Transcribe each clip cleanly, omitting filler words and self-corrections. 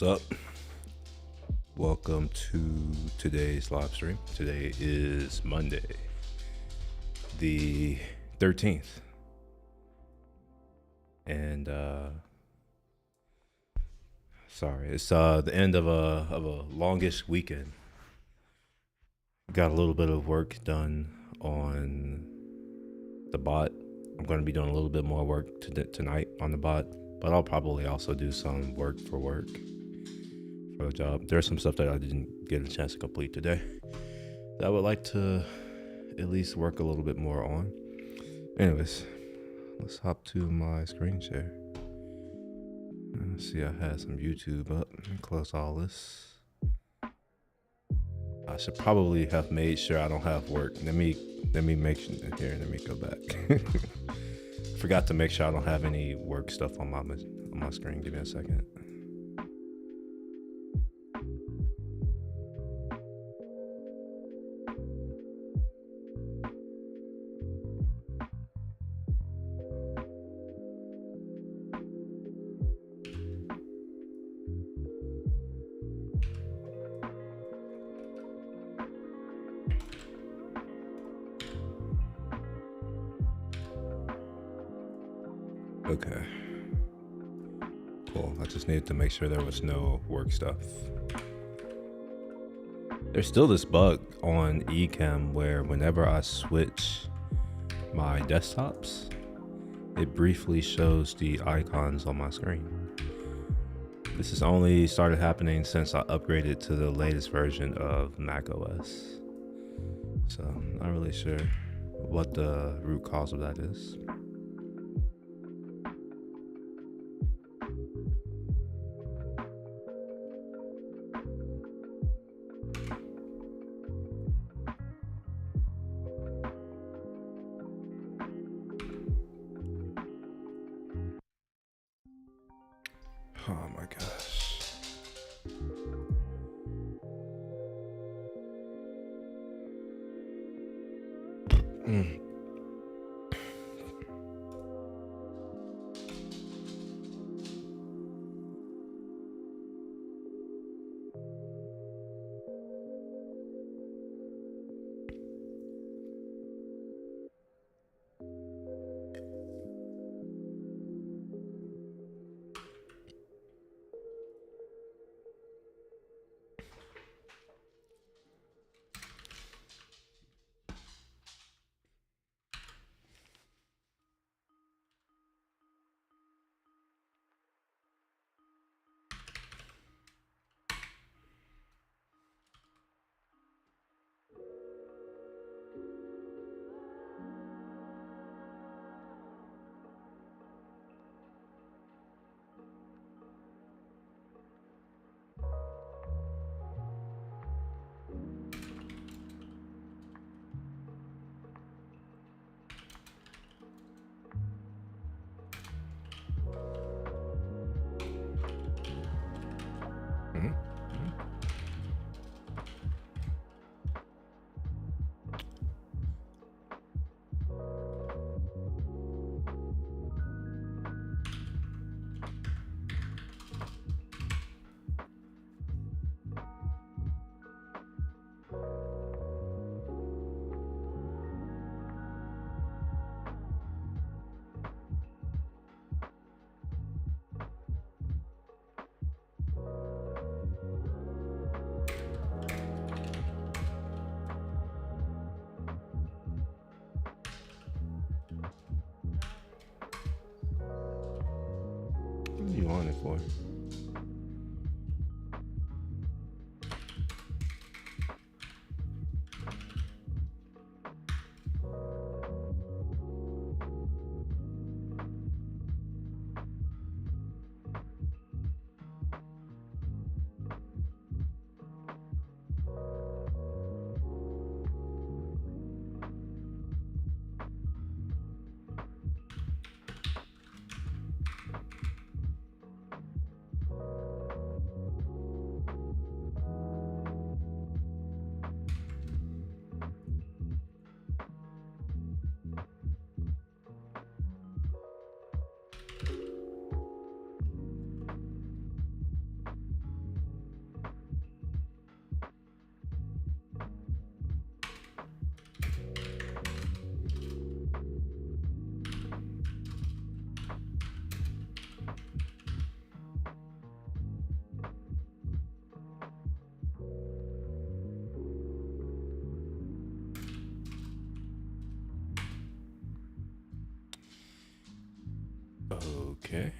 What's up? Welcome to today's live stream. Today is Monday, the 13th. And sorry, it's the end of a longish weekend. Got a little bit of work done on the bot. I'm going to be doing a little bit more work tonight on the bot, but I'll probably also do some work for the job. There's some stuff that I didn't get a chance to complete today that I would like to at least work a little bit more on. Anyways, let's hop to my screen share. Let's see, I had some YouTube up. Let me close all this. I should probably have made sure I don't have work. Let me make sure here. Let me go back. Forgot to make sure I don't have any work stuff on my screen. Give me a second. Okay. Cool. I just needed to make sure there was no work stuff. There's still this bug on Ecamm where whenever I switch my desktops, it briefly shows the icons on my screen. This has only started happening since I upgraded to the latest version of macOS. So I'm not really sure what the root cause of that is. Oh my gosh. What are you on it for? Okay.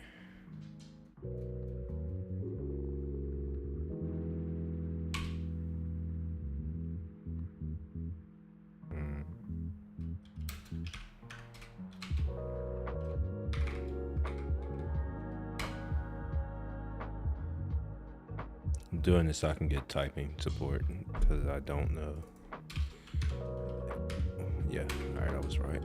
I'm doing this so I can get typing support because I don't know. Yeah, alright, I was right.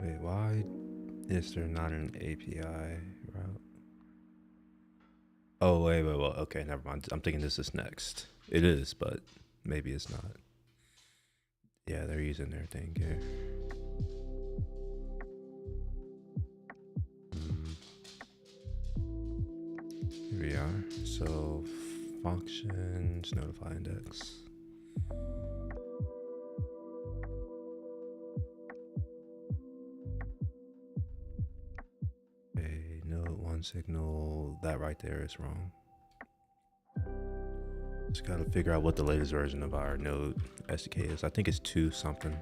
Wait, why is there not an API route? Oh, wait, well, okay, never mind. I'm thinking this is next. It is, but maybe it's not. Yeah, they're using their thing here. Here we are. So, functions, notify index. Okay, node one signal. That right there is wrong. Just gotta figure out what the latest version of our node SDK is. I think it's 2 something.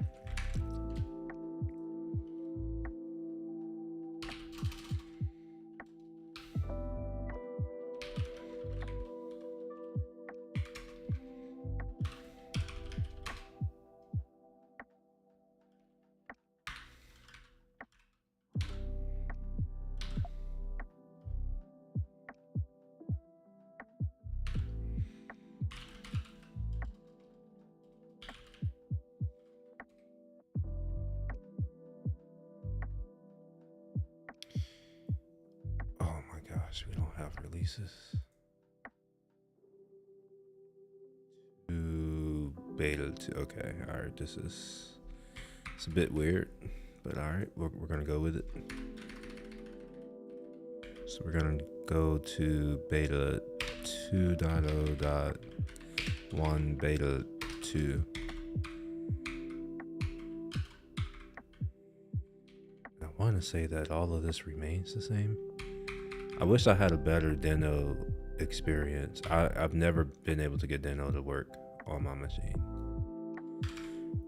Oh my gosh, we don't have releases. To beta 2. Okay, alright, it's a bit weird, but alright, we're gonna go with it. So we're gonna go to beta 2.0.1 beta 2. I want to say that all of this remains the same. I wish I had a better Deno experience. I've never been able to get Deno to work on my machine.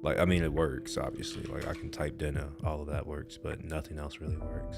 Like, I mean, it works, obviously. Like, I can type Deno, all of that works, but nothing else really works.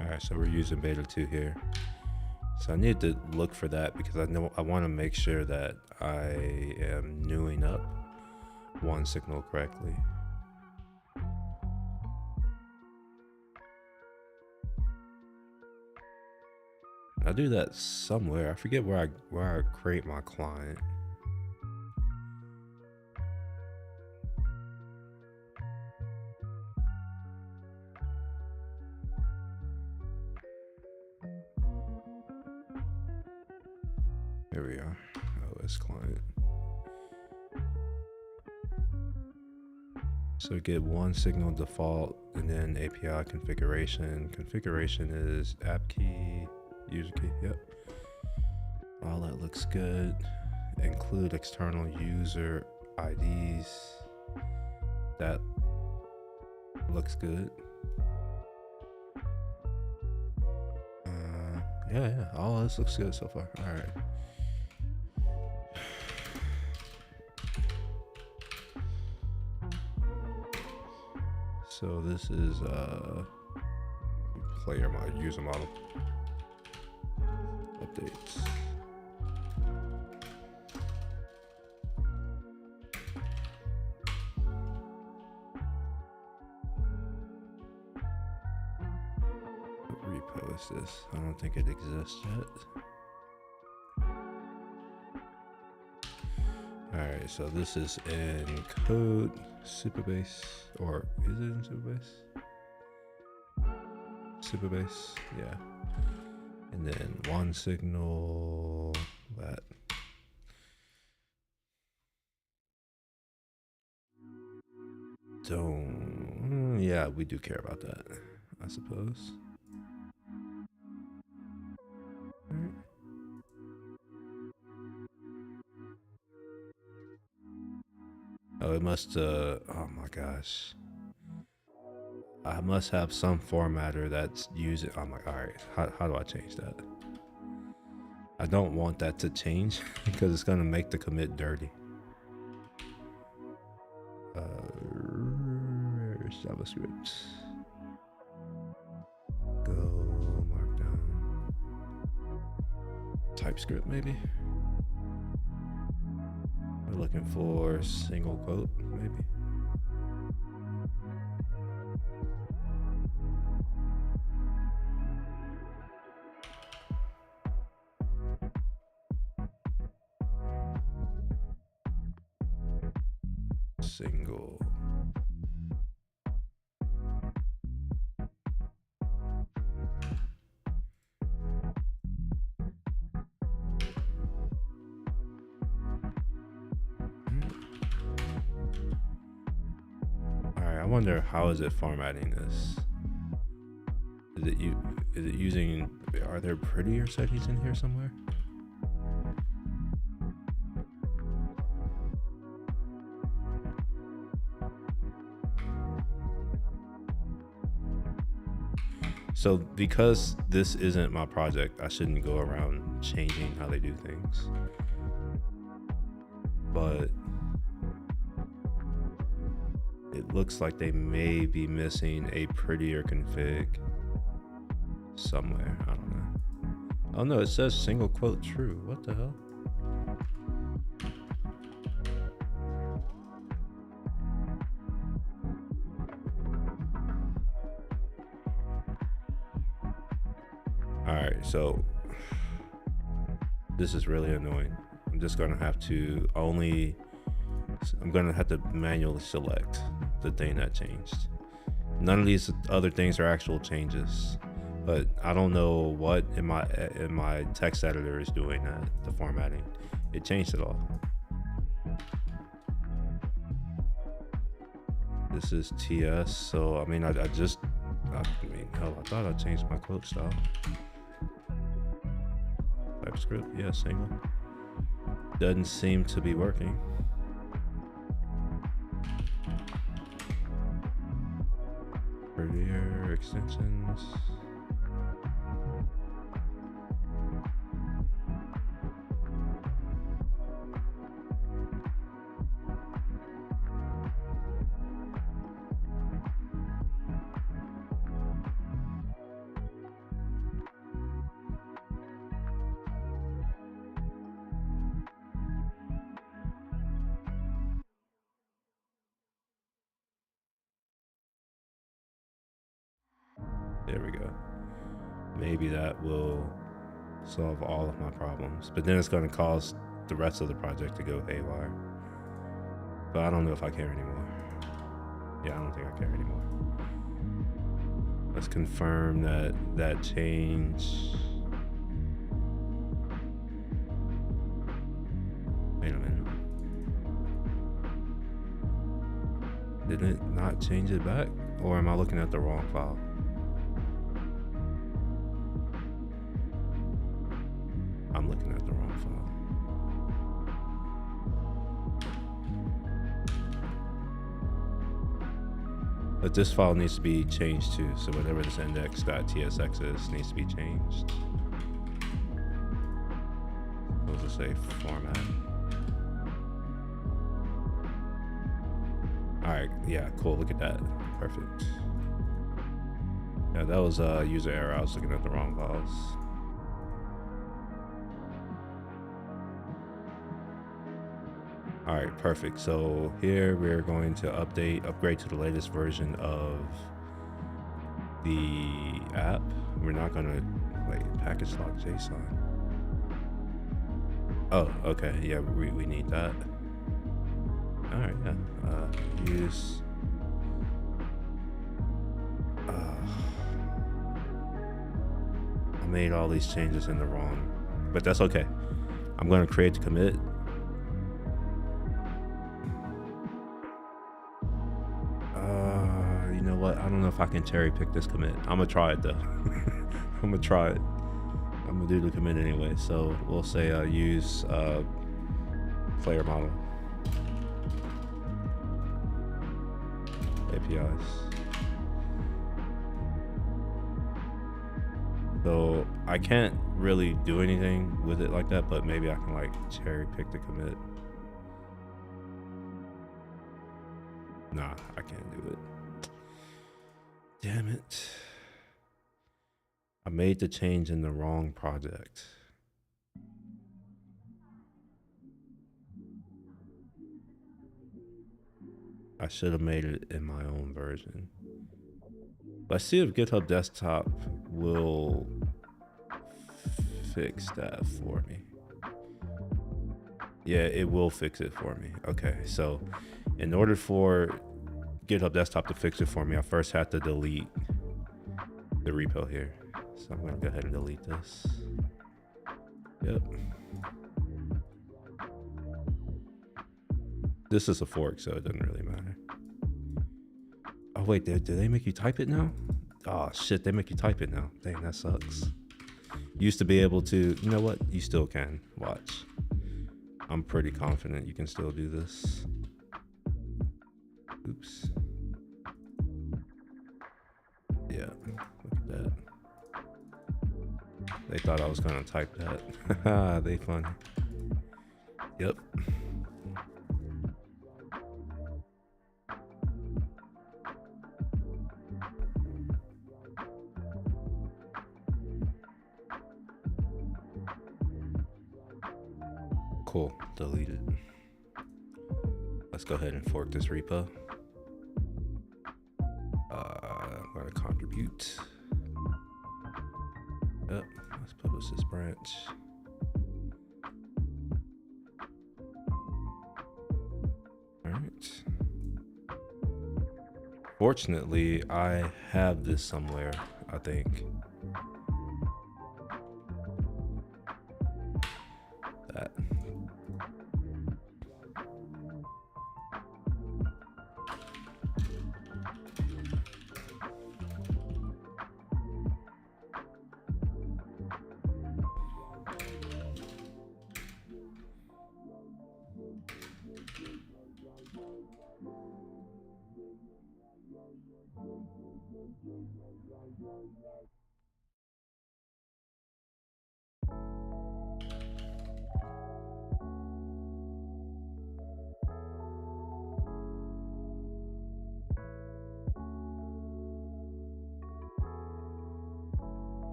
Alright, so we're using beta 2 here. So I need to look for that because I want to make sure that I am newing up one signal correctly. I do that somewhere. I forget where I create my client. Here we are, OS client. So get one signal default and then API configuration. Configuration is app key, user key, yep. All that looks good. Include external user IDs. That looks good. Yeah, all this looks good so far. All right. So this is player model, user model updates. What repo is this? I don't think it exists yet. All right, so this is in code Superbase, or is it in Superbase? Superbase, yeah. And then one signal, that. Don't, yeah, we do care about that, I suppose. Right. Oh, it must, oh my gosh. I must have some formatter that's using, I'm like, all right, how do I change that? I don't want that to change because it's gonna make the commit dirty. JavaScript. Go markdown. TypeScript maybe. We're looking for single quote maybe. Single. Alright, I wonder how is it formatting this? Is it using, are there prettier settings in here somewhere? So because this isn't my project, I shouldn't go around changing how they do things. But it looks like they may be missing a prettier config somewhere. I don't know. Oh no, it says single quote true. What the hell? Alright, so this is really annoying. I'm just gonna have to manually select the thing that changed. None of these other things are actual changes, but I don't know what in my text editor is doing that, the formatting. It changed it all. This is TS, so I mean, hell, I thought I changed my quote style. TypeScript, yeah, single. Doesn't seem to be working. Prettier extensions. There we go. Maybe that will solve all of my problems, but then it's going to cause the rest of the project to go haywire. But I don't know if I care anymore. Yeah, I don't think I care anymore. Let's confirm that change. Wait a minute. Did it not change it back? Or am I looking at the wrong file? I'm looking at the wrong file. But this file needs to be changed too. So whatever this index.tsx is needs to be changed. We'll just say format. All right, yeah, cool, look at that, perfect. Yeah, that was a user error. I was looking at the wrong files. All right, perfect. So here we're going to upgrade to the latest version of the app. We're not gonna, wait, package lock JSON. Oh, okay, yeah, we need that. All right, yeah, use, I made all these changes in the wrong, but that's okay. I'm gonna create the commit. You know what? I don't know if I can cherry pick this commit. I'm gonna try it though. I'm gonna try it. I'm gonna do the commit anyway. So we'll say use player model APIs. So I can't really do anything with it like that, but maybe I can like cherry pick the commit. Nah, I can't do it. Damn it. I made the change in the wrong project. I should have made it in my own version. Let's see if GitHub Desktop will fix that for me. Yeah, it will fix it for me. Okay, so in order for GitHub Desktop to fix it for me, I first had to delete the repo here. So I'm gonna go ahead and delete this. Yep. This is a fork, so it doesn't really matter. Oh wait, do they make you type it now? Oh shit, they make you type it now. Dang, that sucks. Used to be able to, you know what? You still can, watch. I'm pretty confident you can still do this. Oops. Yeah, look at that. They thought I was gonna type that. They funny. Yep. Cool, delete it. Let's go ahead and fork this repo. I'm gonna contribute. Yep, let's publish this branch. All right. Fortunately, I have this somewhere, I think. That.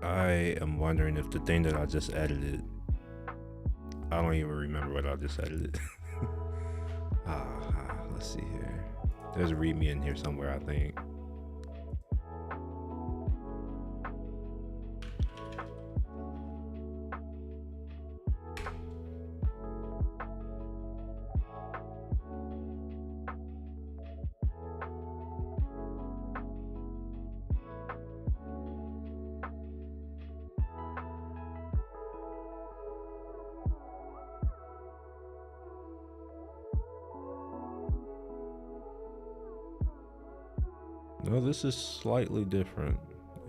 I am wondering if the thing that I just edited, I don't even remember what I just edited. Let's see here. There's a readme in here somewhere, I think. No, this is slightly different.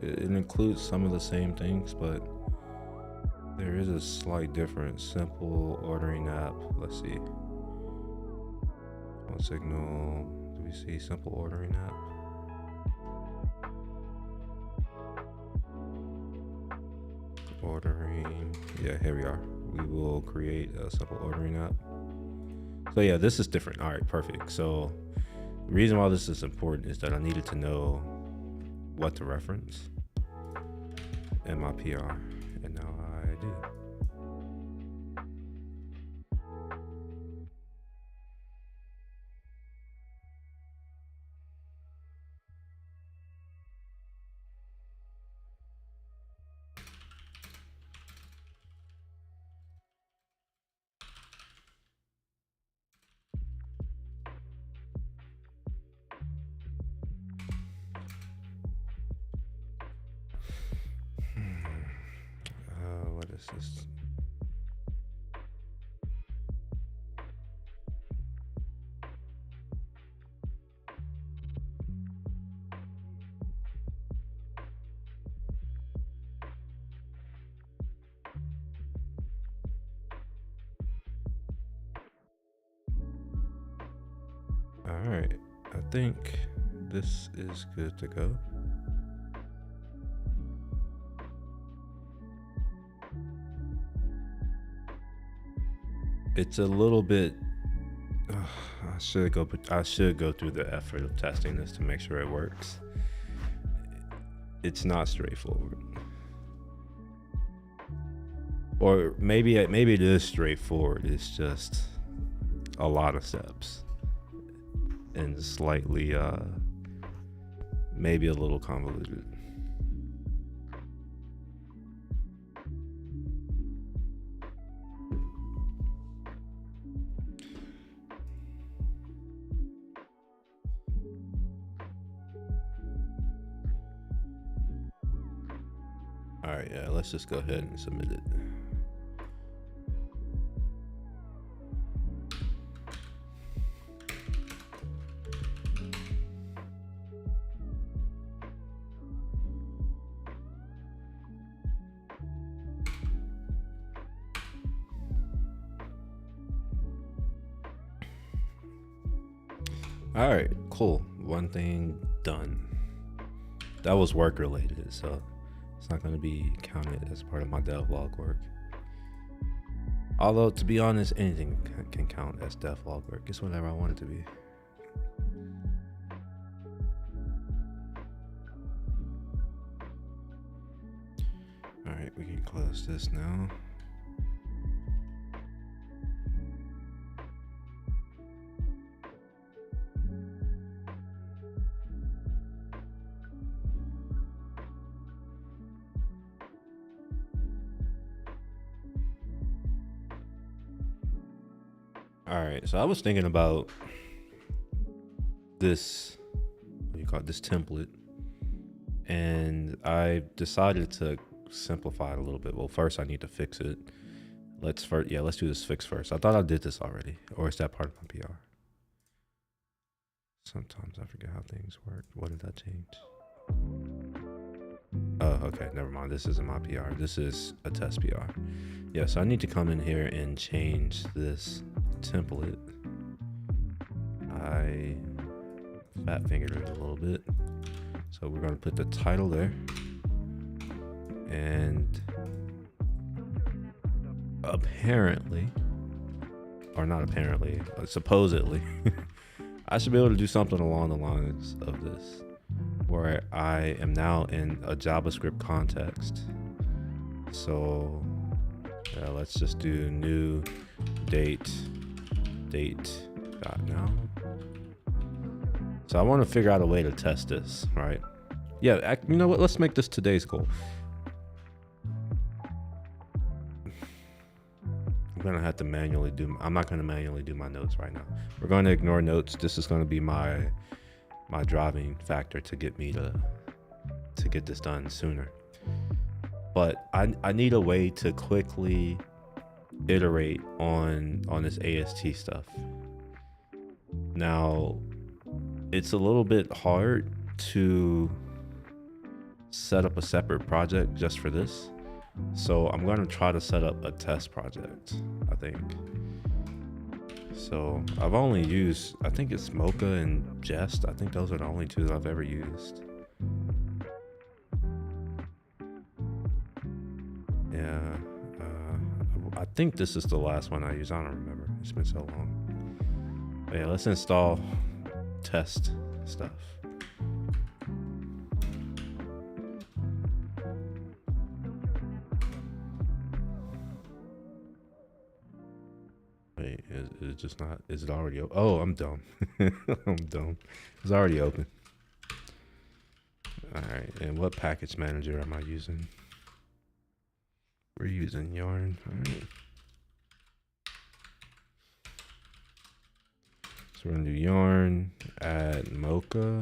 It includes some of the same things, but there is a slight difference. Simple ordering app. Let's see. On Signal, do we see simple ordering app? Ordering. Yeah, here we are. We will create a simple ordering app. So yeah, this is different. All right, perfect. So the reason why this is important is that I needed to know what to reference in my PR, and now I do. What is this? All right, I think this is good to go. It's a little bit. I should go through the effort of testing this to make sure it works. It's not straightforward, or maybe it is straightforward. It's just a lot of steps and slightly, maybe a little convoluted. All right, yeah, let's just go ahead and submit it. All right, cool. One thing done. That was work related, so it's not going to be counted as part of my devlog work. Although, to be honest, anything can count as devlog work. It's whatever I want it to be. All right, we can close this now. All right, so I was thinking about this, what do you call it, this template, and I decided to simplify it a little bit. Well, first I need to fix it. Let's do this fix first. I thought I did this already, or is that part of my PR? Sometimes I forget how things work. What did I change? Oh, okay, never mind. This isn't my PR. This is a test PR. Yeah, so I need to come in here and change this template. I fat fingered it a little bit. So we're gonna put the title there. And apparently, or not apparently, but supposedly, I should be able to do something along the lines of this, where I am now in a JavaScript context. So let's just do new date dot now. So I want to figure out a way to test this, right? Yeah, you know what? Let's make this today's goal. I'm gonna have to manually do. I'm not gonna manually do my notes right now. We're going to ignore notes. This is going to be my driving factor to get me to get this done sooner. But I need a way to quickly iterate on this AST stuff. Now, it's a little bit hard to set up a separate project just for this. So I'm going to try to set up a test project, I think. So I've only used, I think it's Mocha and Jest. I think those are the only two that I've ever used. Yeah, I think this is the last one I use. I don't remember. It's been so long. But yeah, let's install test stuff. Wait, is it just not? Is it already open? Oh, I'm dumb. I'm dumb. It's already open. All right, and what package manager am I using? We're using Yarn. All right. So we're gonna do Yarn, add Mocha.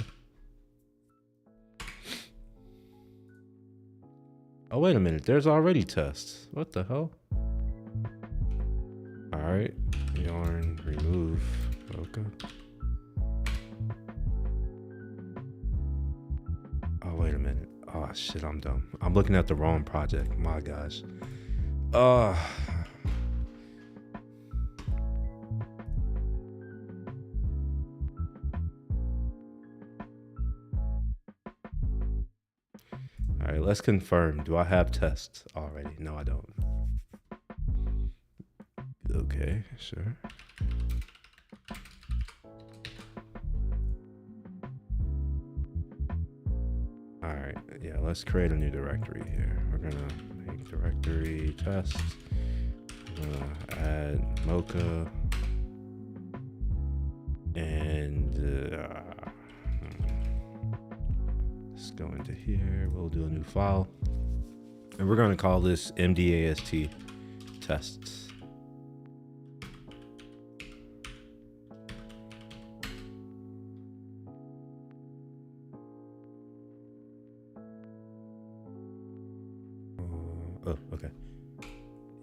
Oh, wait a minute. There's already tests. What the hell? All right. Yarn, remove Mocha. Oh, wait a minute. Oh, shit, I'm dumb. I'm looking at the wrong project. My gosh. All right, let's confirm. Do I have tests already? No, I don't. Okay, sure. All right, yeah, let's create a new directory here. We're gonna make directory test. We're gonna add Mocha and let's go into here. We'll do a new file, and we're gonna call this MDAST tests. Oh, okay.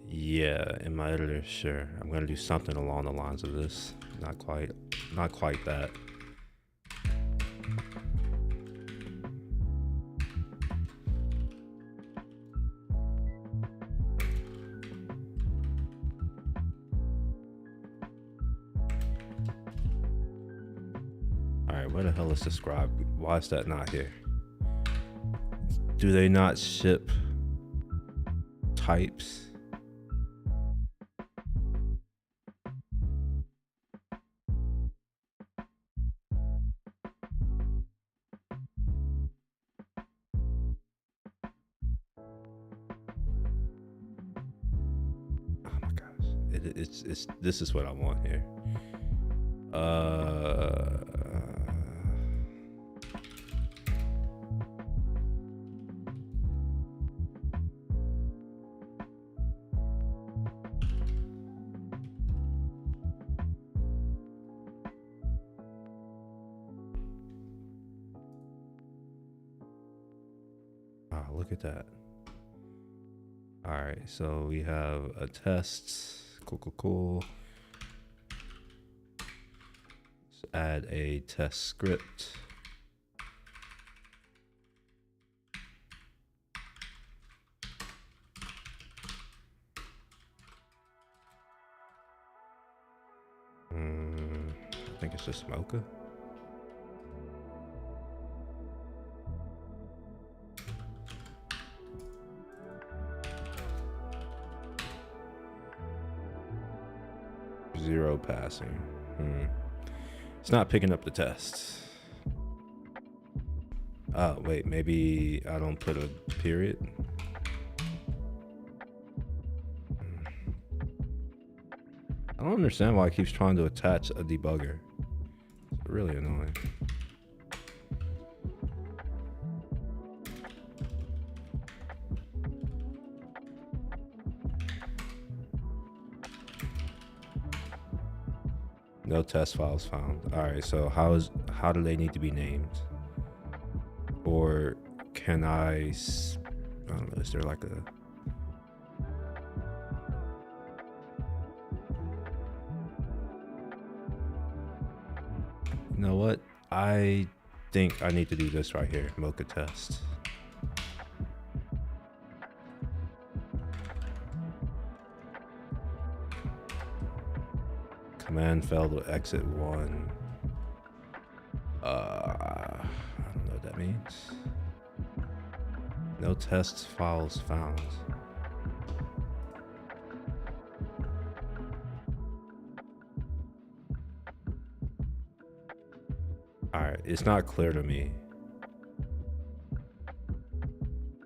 Yeah, in my editor, sure. I'm gonna do something along the lines of this. Not quite that. All right, where the hell is the scribe? Why is that not here? Do they not ship types? Oh my gosh, it's this is what I want here. Look at that. All right, so we have a test. Cool. Let's add a test script. I think it's just Mocha. Zero passing. It's not picking up the test. Oh, wait, maybe I don't put a period. I don't understand why it keeps trying to attach a debugger. It's really annoying. No test files found. All right, so how do they need to be named? Or can I don't know, is there like a... You know what? I think I need to do this right here, mocha test. Command failed to exit 1. I don't know what that means. No test files found. Alright, it's not clear to me.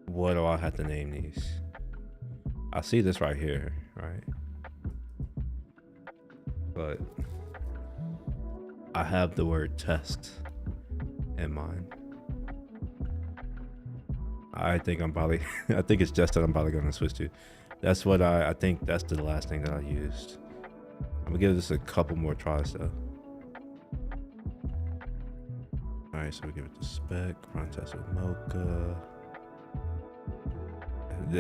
What do I have to name these? I see this right here, right? But I have the word test in mind. I think I'm probably, I think it's just that I'm probably gonna switch to. That's what I think that's the last thing that I used. I'm gonna give this a couple more tries though. All right, so we give it the spec, run test with Mocha.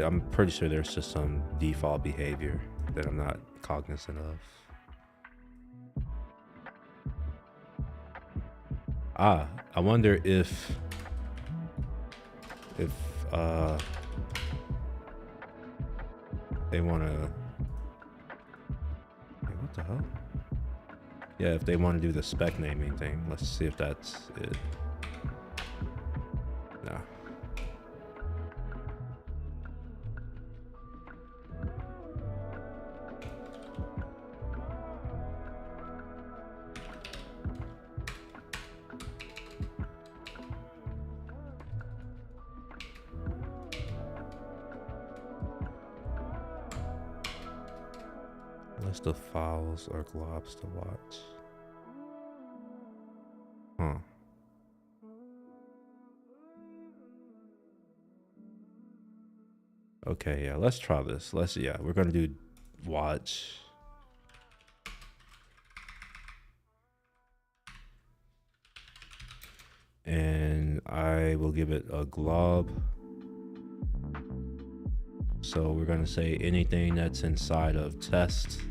I'm pretty sure there's just some default behavior that I'm not cognizant of. I wonder if they want to... Wait, what the hell? Yeah, if they want to do the spec naming thing. Let's see if that's it. Nah. List of files or globs to watch. Huh. Okay, yeah, let's try this. We're gonna do watch. And I will give it a glob. So we're gonna say anything that's inside of test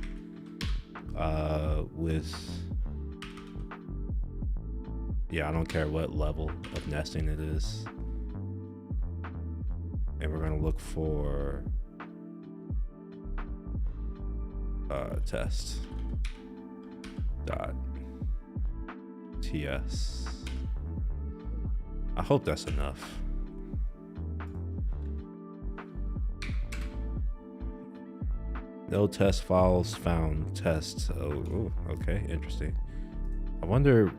with, yeah, I don't care what level of nesting it is. And we're gonna look for test dot ts. I hope that's enough. No test files found. Test. Oh, okay, interesting. I wonder.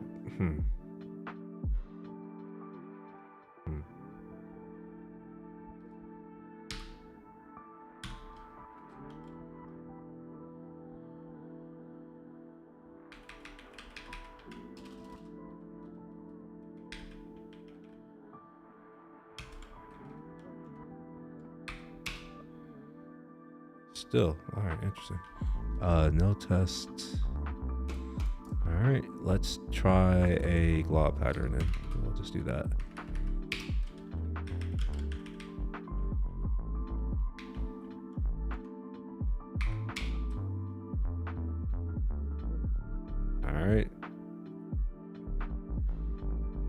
Still, all right, interesting. No test. All right, let's try a glob pattern then. We'll just do that. All right.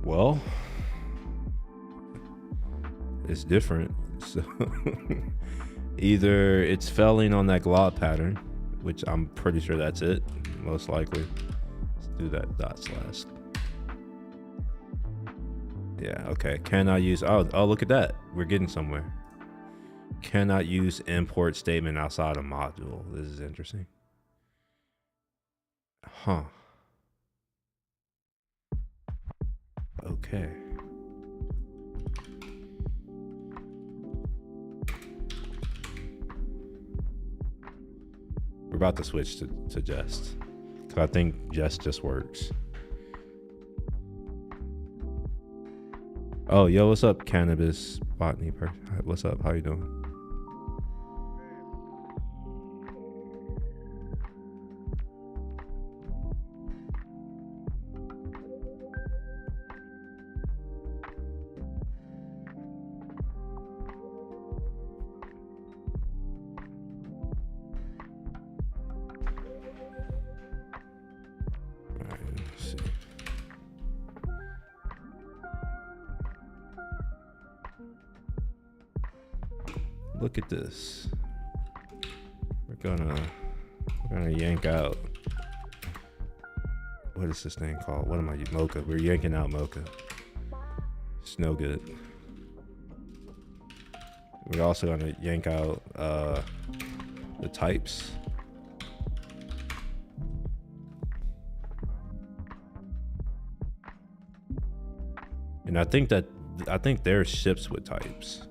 Well, it's different. So either it's failing on that glob pattern, which I'm pretty sure that's it, most likely. Let's do that dot slash. Yeah, okay. Cannot use, oh, look at that. We're getting somewhere. Cannot use import statement outside of module. This is interesting. Huh. Okay. We're about to switch to jest, because I think jest just works. Oh, yo, what's up, cannabis botany person? What's up? How you doing? look at this. We're gonna yank out. What is this thing called? What am I? Mocha. We're yanking out Mocha. It's no good. We're also gonna yank out the types. And I think there's ships with types.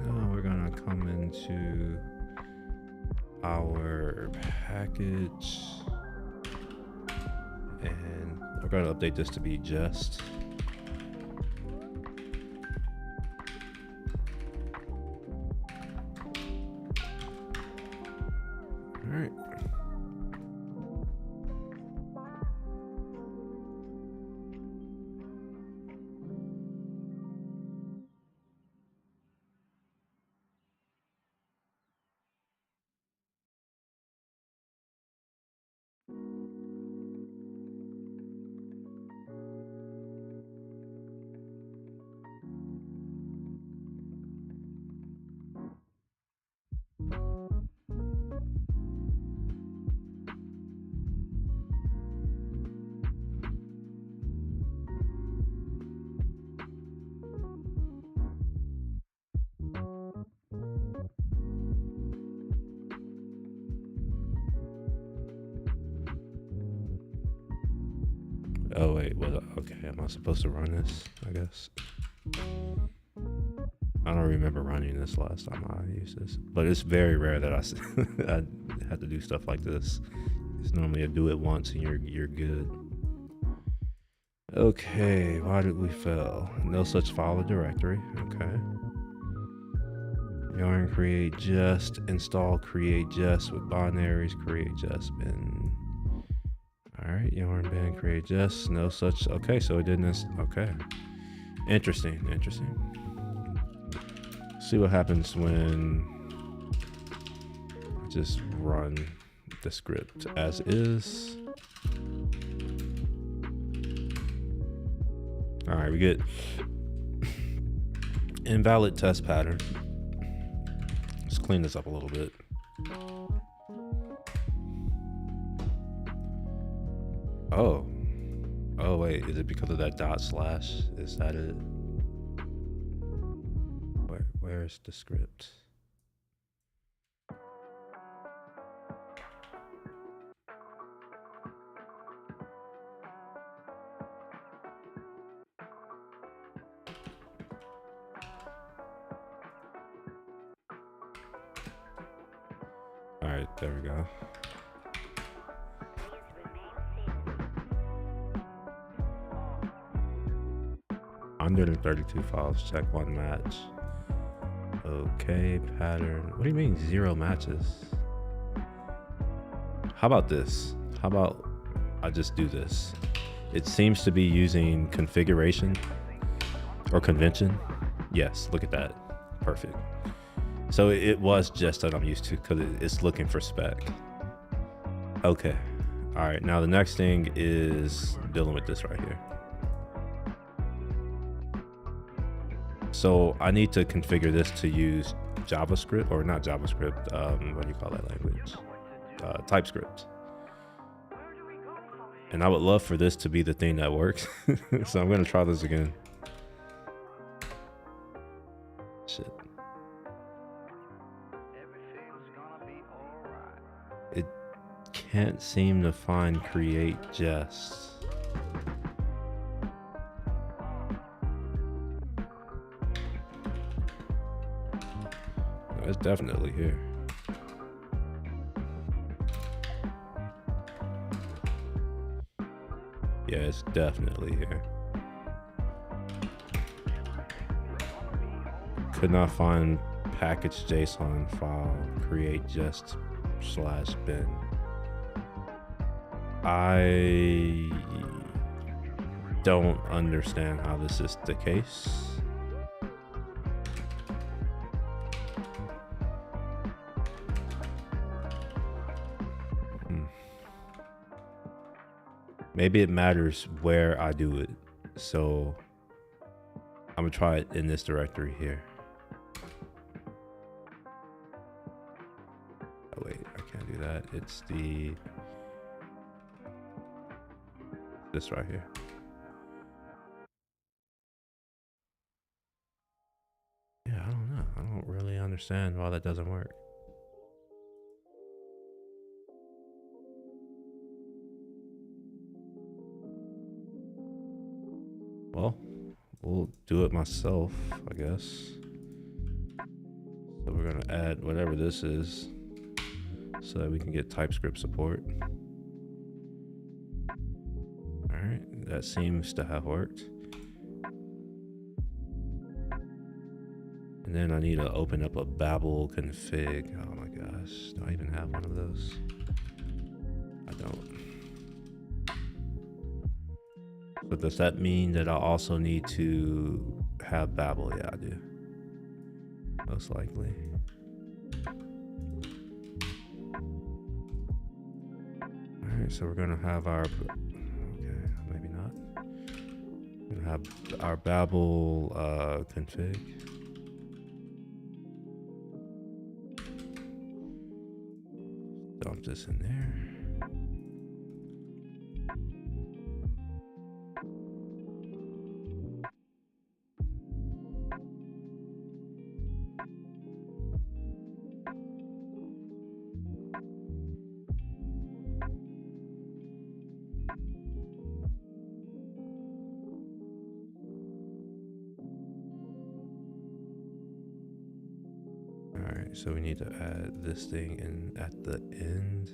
Now we're gonna come into our package and we're gonna update this to be just. All right. Oh wait, well, okay, am I supposed to run this, I guess? I don't remember running this last time I used this, but it's very rare that I have to do stuff like this. It's normally a do it once and you're good. Okay, why did we fail? No such file or directory, okay. Yarn create just, install create just with binaries, create just bin. All right, yarn bin create just, no such, okay, so it didn't, okay. Interesting. See what happens when I just run the script as is. All right, we get invalid test pattern. Let's clean this up a little bit. Oh wait, is it because of that dot slash? Is that it? Where's the script? All right, there we go. Under 32 files, check one match. Okay, pattern. What do you mean 0 matches? How about this? How about I just do this? It seems to be using configuration or convention. Yes, look at that. Perfect. So it was just that I'm used to because it's looking for spec. Okay. All right, now the next thing is dealing with this right here. So I need to configure this to use JavaScript, or not JavaScript, what do you call that language? TypeScript. And I would love for this to be the thing that works. So I'm gonna try this again. Shit. It can't seem to find create just. It's definitely here. Yeah, it's definitely here. Could not find package JSON file create just /bin. I don't understand how this is the case. Maybe it matters where I do it. So I'm gonna try it in this directory here. Oh wait, I can't do that. It's this right here. Yeah, I don't know. I don't really understand why that doesn't work. Well, we'll do it myself, I guess. So we're gonna add whatever this is so that we can get TypeScript support. All right, that seems to have worked. And then I need to open up a Babel config. Oh my gosh, do I even have one of those? I don't. But does that mean that I also need to have Babel? Yeah, I do. Most likely. All right, so we're gonna have our, okay, maybe not. We're gonna have our Babel config. Dump this in there. Alright, so we need to add this thing in at the end.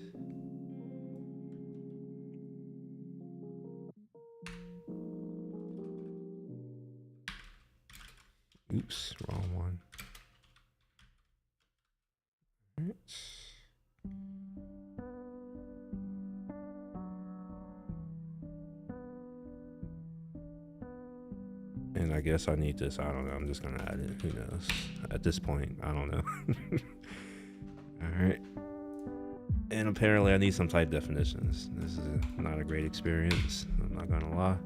Oops, wrong one. All right. And I guess I need this. I don't know. I'm just gonna add it. Who knows? At this point, I don't know. All right. And apparently, I need some type definitions. This is not a great experience. I'm not gonna lie.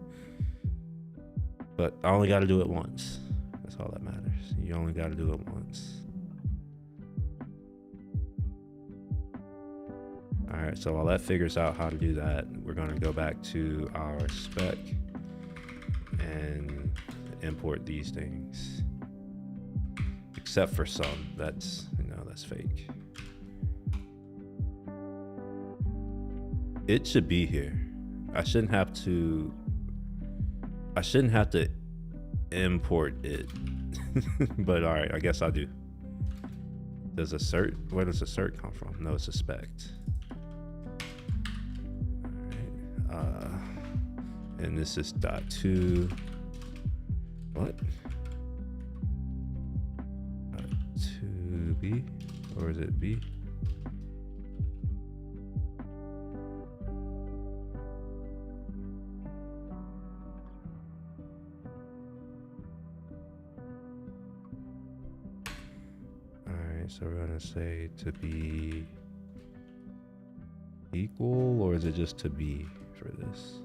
But I only got to do it once. That's all that matters. You only got to do it once. All right. So while that figures out how to do that, we're gonna go back to our spec and import these things, except for some. That's, that's fake. It should be here. I shouldn't have to import it. But all right, I guess I do. Does assert, where does assert come from? No, it's suspect. All right. And this is .2. What? 2B, or is it B? All right, so we're gonna say to be equal, or is it just to be for this?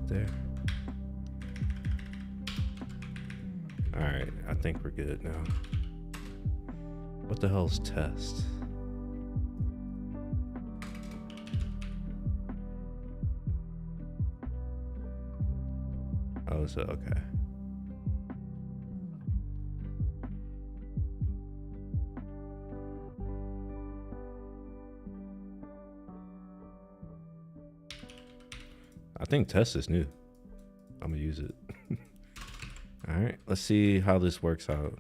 There. All right, I think we're good now. What the hell's test? Oh, so okay. I think test is new. I'm gonna use it. All right, let's see how this works out.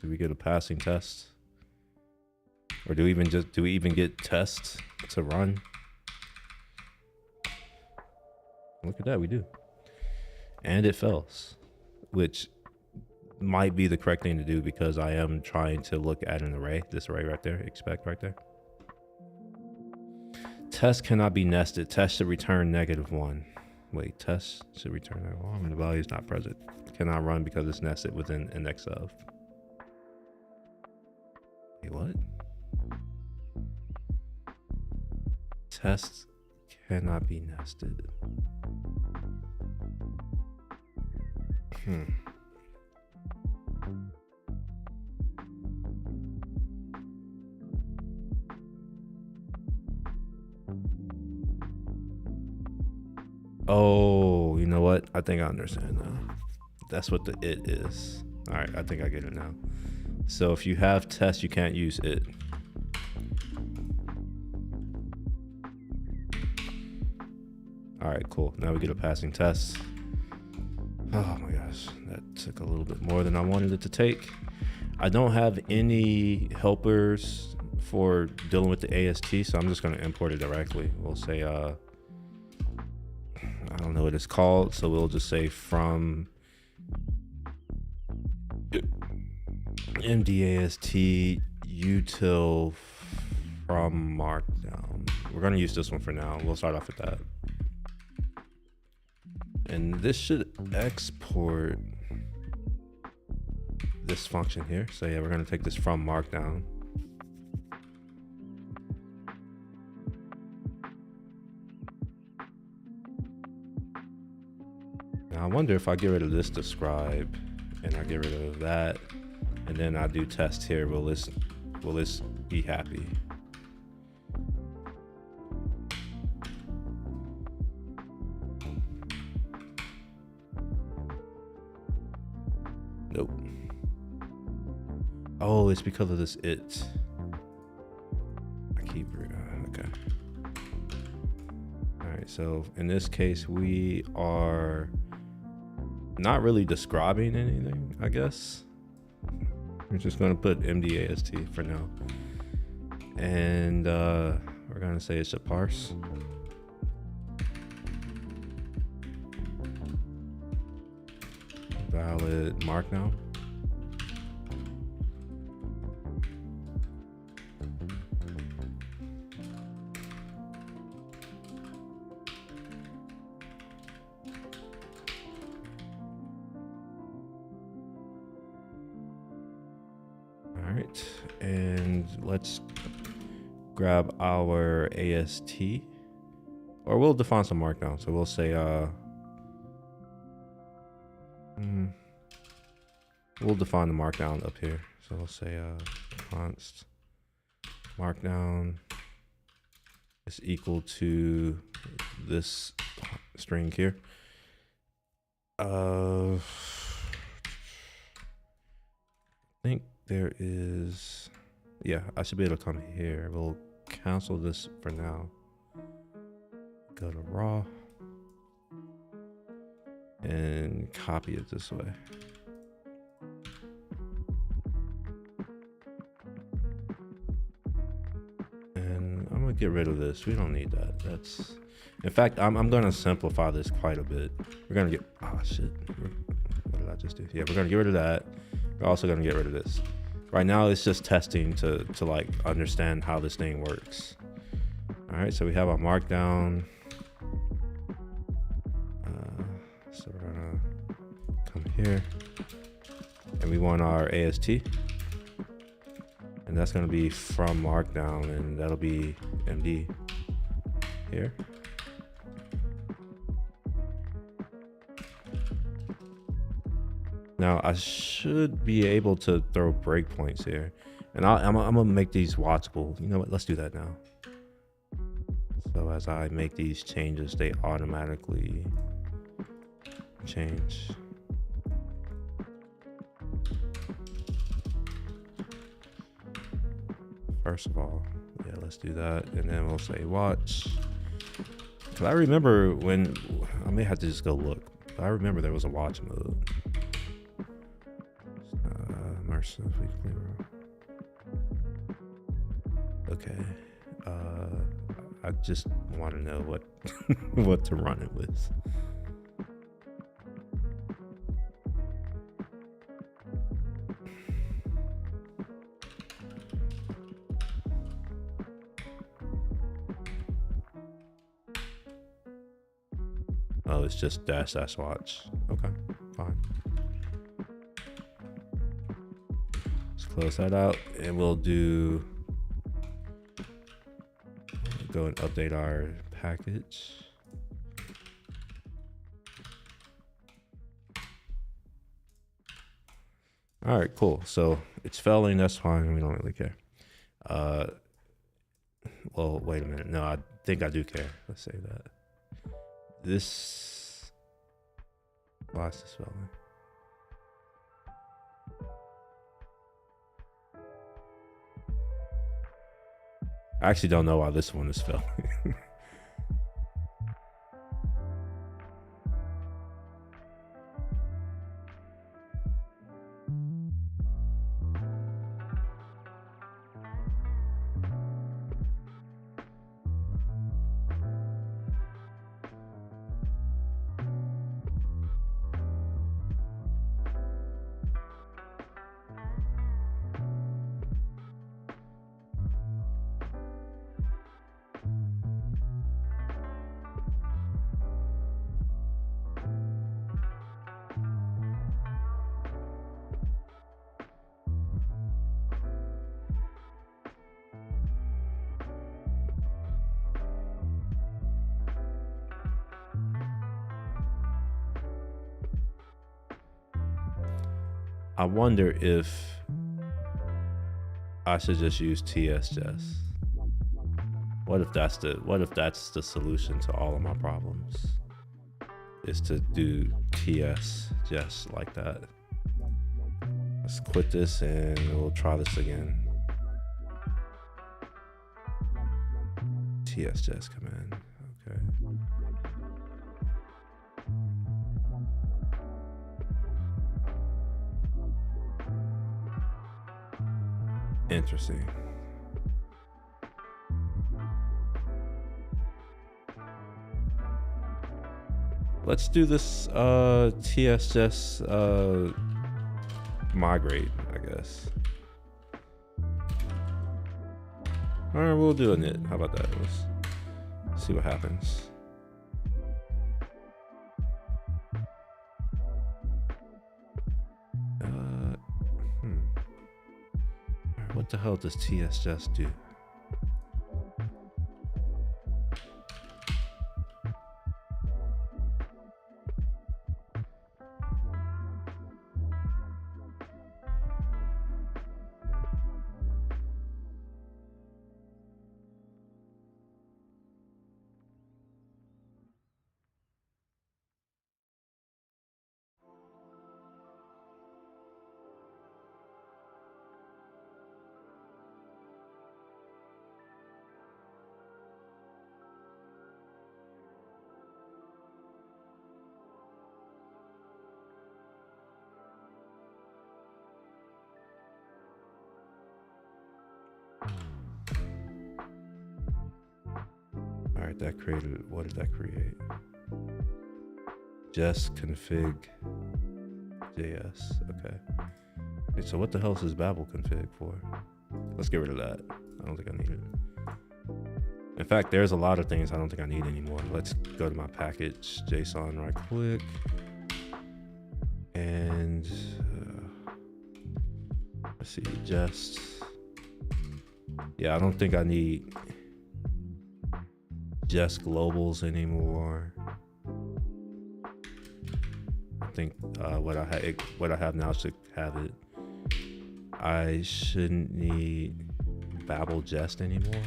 Do we get a passing test? Or do we even get tests to run? Look at that, we do. And it fails, which might be the correct thing to do because I am trying to look at an array, this array right there, expect right there. Test cannot be nested. Test should return -1. Wait, test should return -1 when the value is not present. Cannot run because it's nested within index of. Wait, what? Test cannot be nested. Oh, you know what? I think I understand now. That's what the it is. All right, I think I get it now. So if you have test, you can't use it. All right, cool. Now we get a passing test. Oh my gosh, that took a little bit more than I wanted it to take. I don't have any helpers for dealing with the AST, so I'm just going to import it directly. We'll say, I don't know what it's called, so we'll just say from mdast util from markdown. We're going to use this one for now. We'll start off with that. And this should export this function here. So yeah, we're going to take this from markdown. Now I wonder if I get rid of this describe and I get rid of that and then I do test here, will this be happy? Nope. Oh, it's because of this it. I keep okay. All right, so in this case, we are not really describing anything, I guess. We're just going to put mdast for now. And we're going to say it should parse. Valid markdown. All right, and let's grab our AST, or we'll define some markdown. So we'll say we'll define the markdown up here. So we'll say const markdown is equal to this string here. I think there is, yeah, I should be able to come here. We'll cancel this for now. Go to raw and copy it this way. And I'm gonna get rid of this. We don't need that. That's, in fact, I'm gonna simplify this quite a bit. We're gonna get, oh shit, what did I just do? Yeah, we're gonna get rid of that. We're also gonna get rid of this. Right now it's just testing to like understand how this thing works. All right, so we have our markdown. So we're gonna come here and we want our AST, and that's gonna be from markdown, and that'll be MD here. Now I should be able to throw breakpoints here, and I'm gonna make these watchable. You know what? Let's do that now. So as I make these changes, they automatically change. First of all, yeah, let's do that, and then we'll say watch. Cause I remember when, I may have to just go look, but I remember there was a watch mode. immersive weekly. Okay. I just want to know what what to run it with. Oh, it's just dash watch. Okay, fine. Let's close that out, and we'll do. Go and update our package. All right, cool. So it's failing. That's fine. We don't really care. Well, wait a minute. No, I think I do care. Let's say that. This. Why is this failing? I actually don't know why this one is failing. I wonder if I should just use TSJS. What if that's the solution to all of my problems? Is to do TS just like that. Let's quit this and we'll try this again. TSJS command. Okay. Interesting. Let's do this TSJS migrate, I guess. All right, we'll do a knit. How about that? Let's see what happens. What the hell does TSJS do? All right, that created, what did that create? Just config JS, okay. So what the hell is this Babel config for? Let's get rid of that. I don't think I need it. In fact, there's a lot of things I don't think I need anymore. Let's go to my package, JSON, right click. And let's see, just, yeah, I don't think I need just globals anymore. I think what I have now should have it. I shouldn't need Babel jest anymore.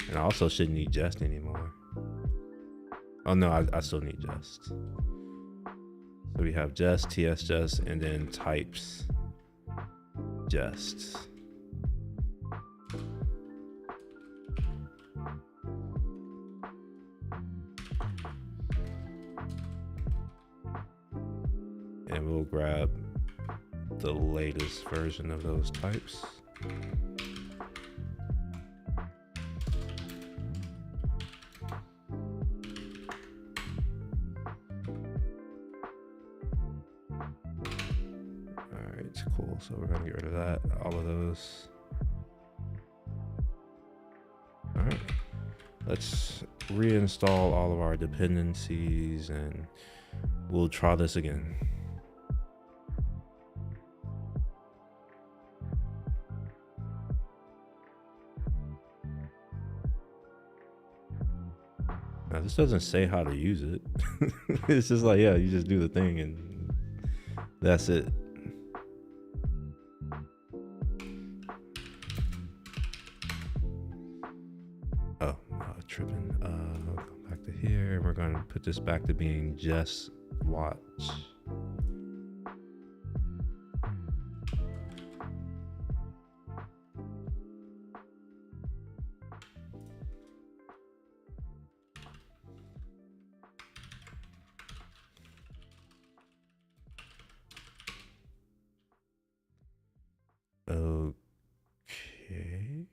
And I also shouldn't need jest anymore. Oh no, I still need jest. So we have jest, TS jest, and then types jest. And we'll grab the latest version of those types. Alright, cool. So we're gonna get rid of that, all of those. Alright. Let's reinstall all of our dependencies and we'll try this again. Now this doesn't say how to use it. It's just like, yeah, you just do the thing and that's it. Oh, tripping. Go back to here. We're gonna put this back to being just watch. Okay.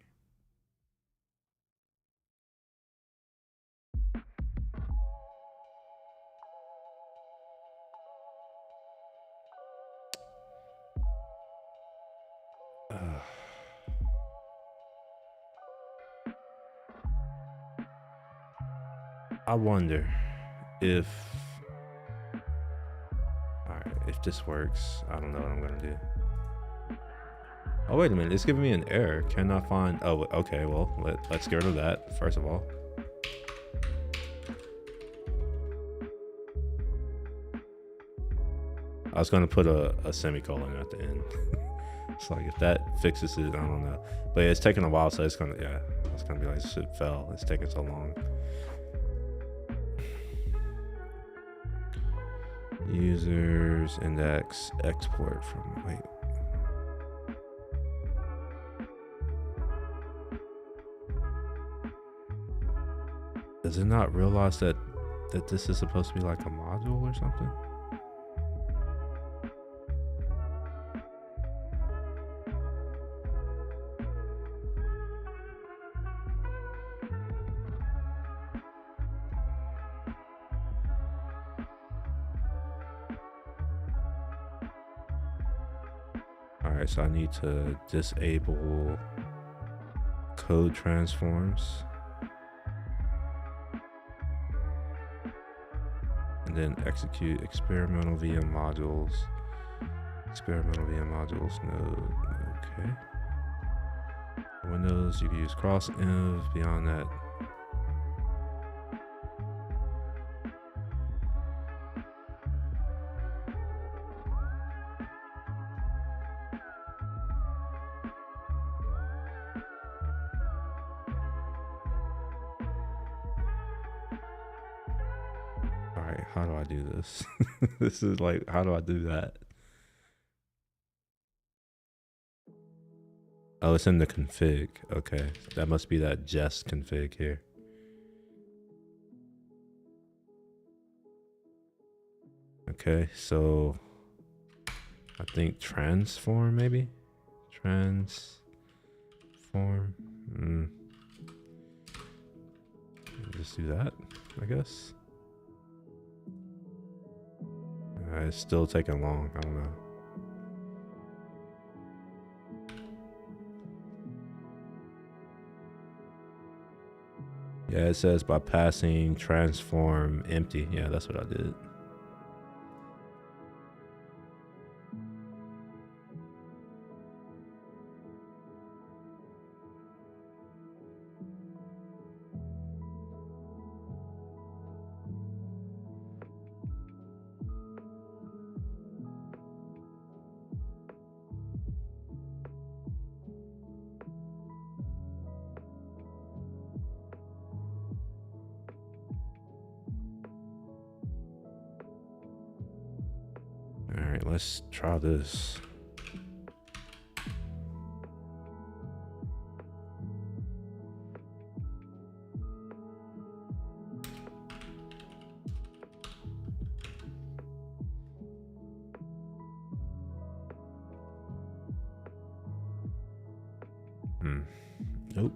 I wonder if, all right, if this works. I don't know what I'm gonna do. Oh, wait a minute, it's giving me an error. Cannot find, oh, okay, well, let's get rid of that, first of all. I was gonna put a semicolon at the end. It's like, if that fixes it, I don't know. But it's taking a while, so it's gonna, yeah, it's gonna be like, shit fell. It's taking so long. Users, index, export from, wait. Does it not realize that this is supposed to be like a module or something? All right, so I need to disable code transforms. And then execute experimental VM modules. Experimental VM modules node. Okay. Windows, you can use cross-env. Beyond that, how do I do this? This is like, how do I do that? Oh, it's in the config. Okay, that must be that jest config here. Okay, so I think transform, maybe? Transform. Just do that, I guess. It's still taking long. I don't know. Yeah, it says by passing transform empty. Yeah, that's what I did. All right, let's try this. Nope.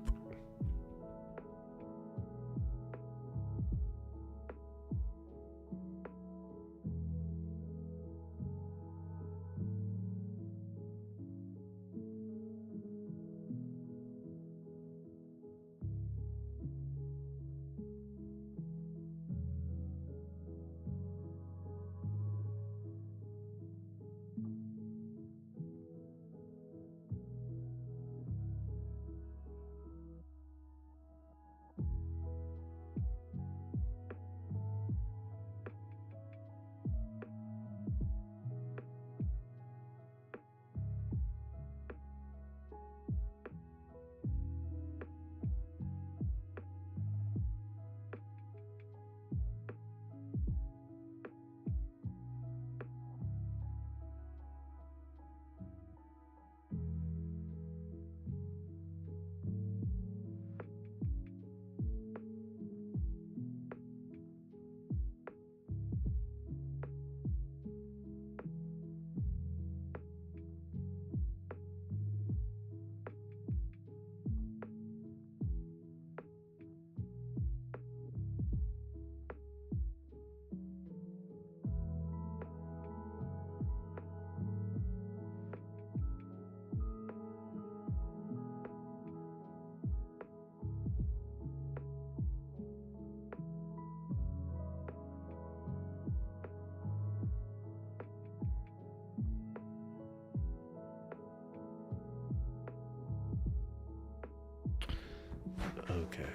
Okay.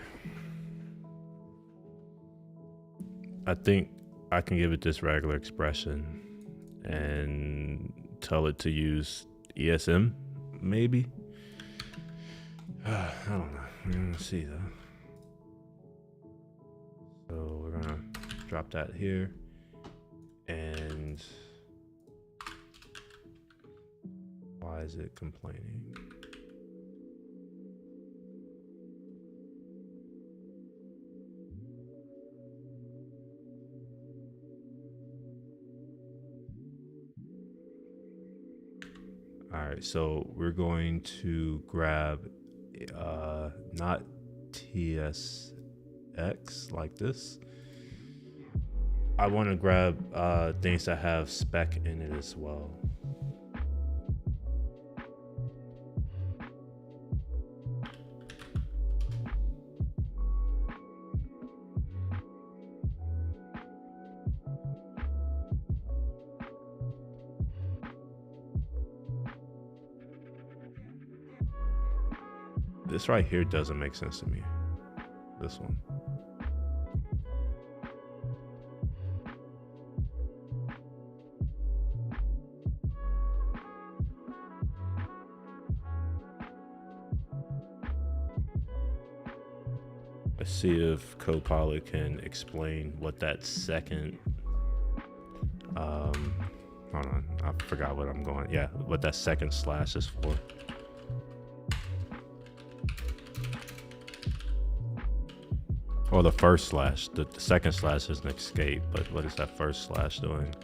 I think I can give it this regular expression and tell it to use ESM, maybe. I don't know. We're gonna see though. So we're gonna drop that here, and why is it complaining? All right, so we're going to grab not TSX like this. I want to grab things that have spec in it as well. This right here doesn't make sense to me. This one. Let's see if Copilot can explain what that second hold on, I forgot what I'm going. Yeah, what that second slash is for. Or the first slash. The second slash is an escape, but what is that first slash doing?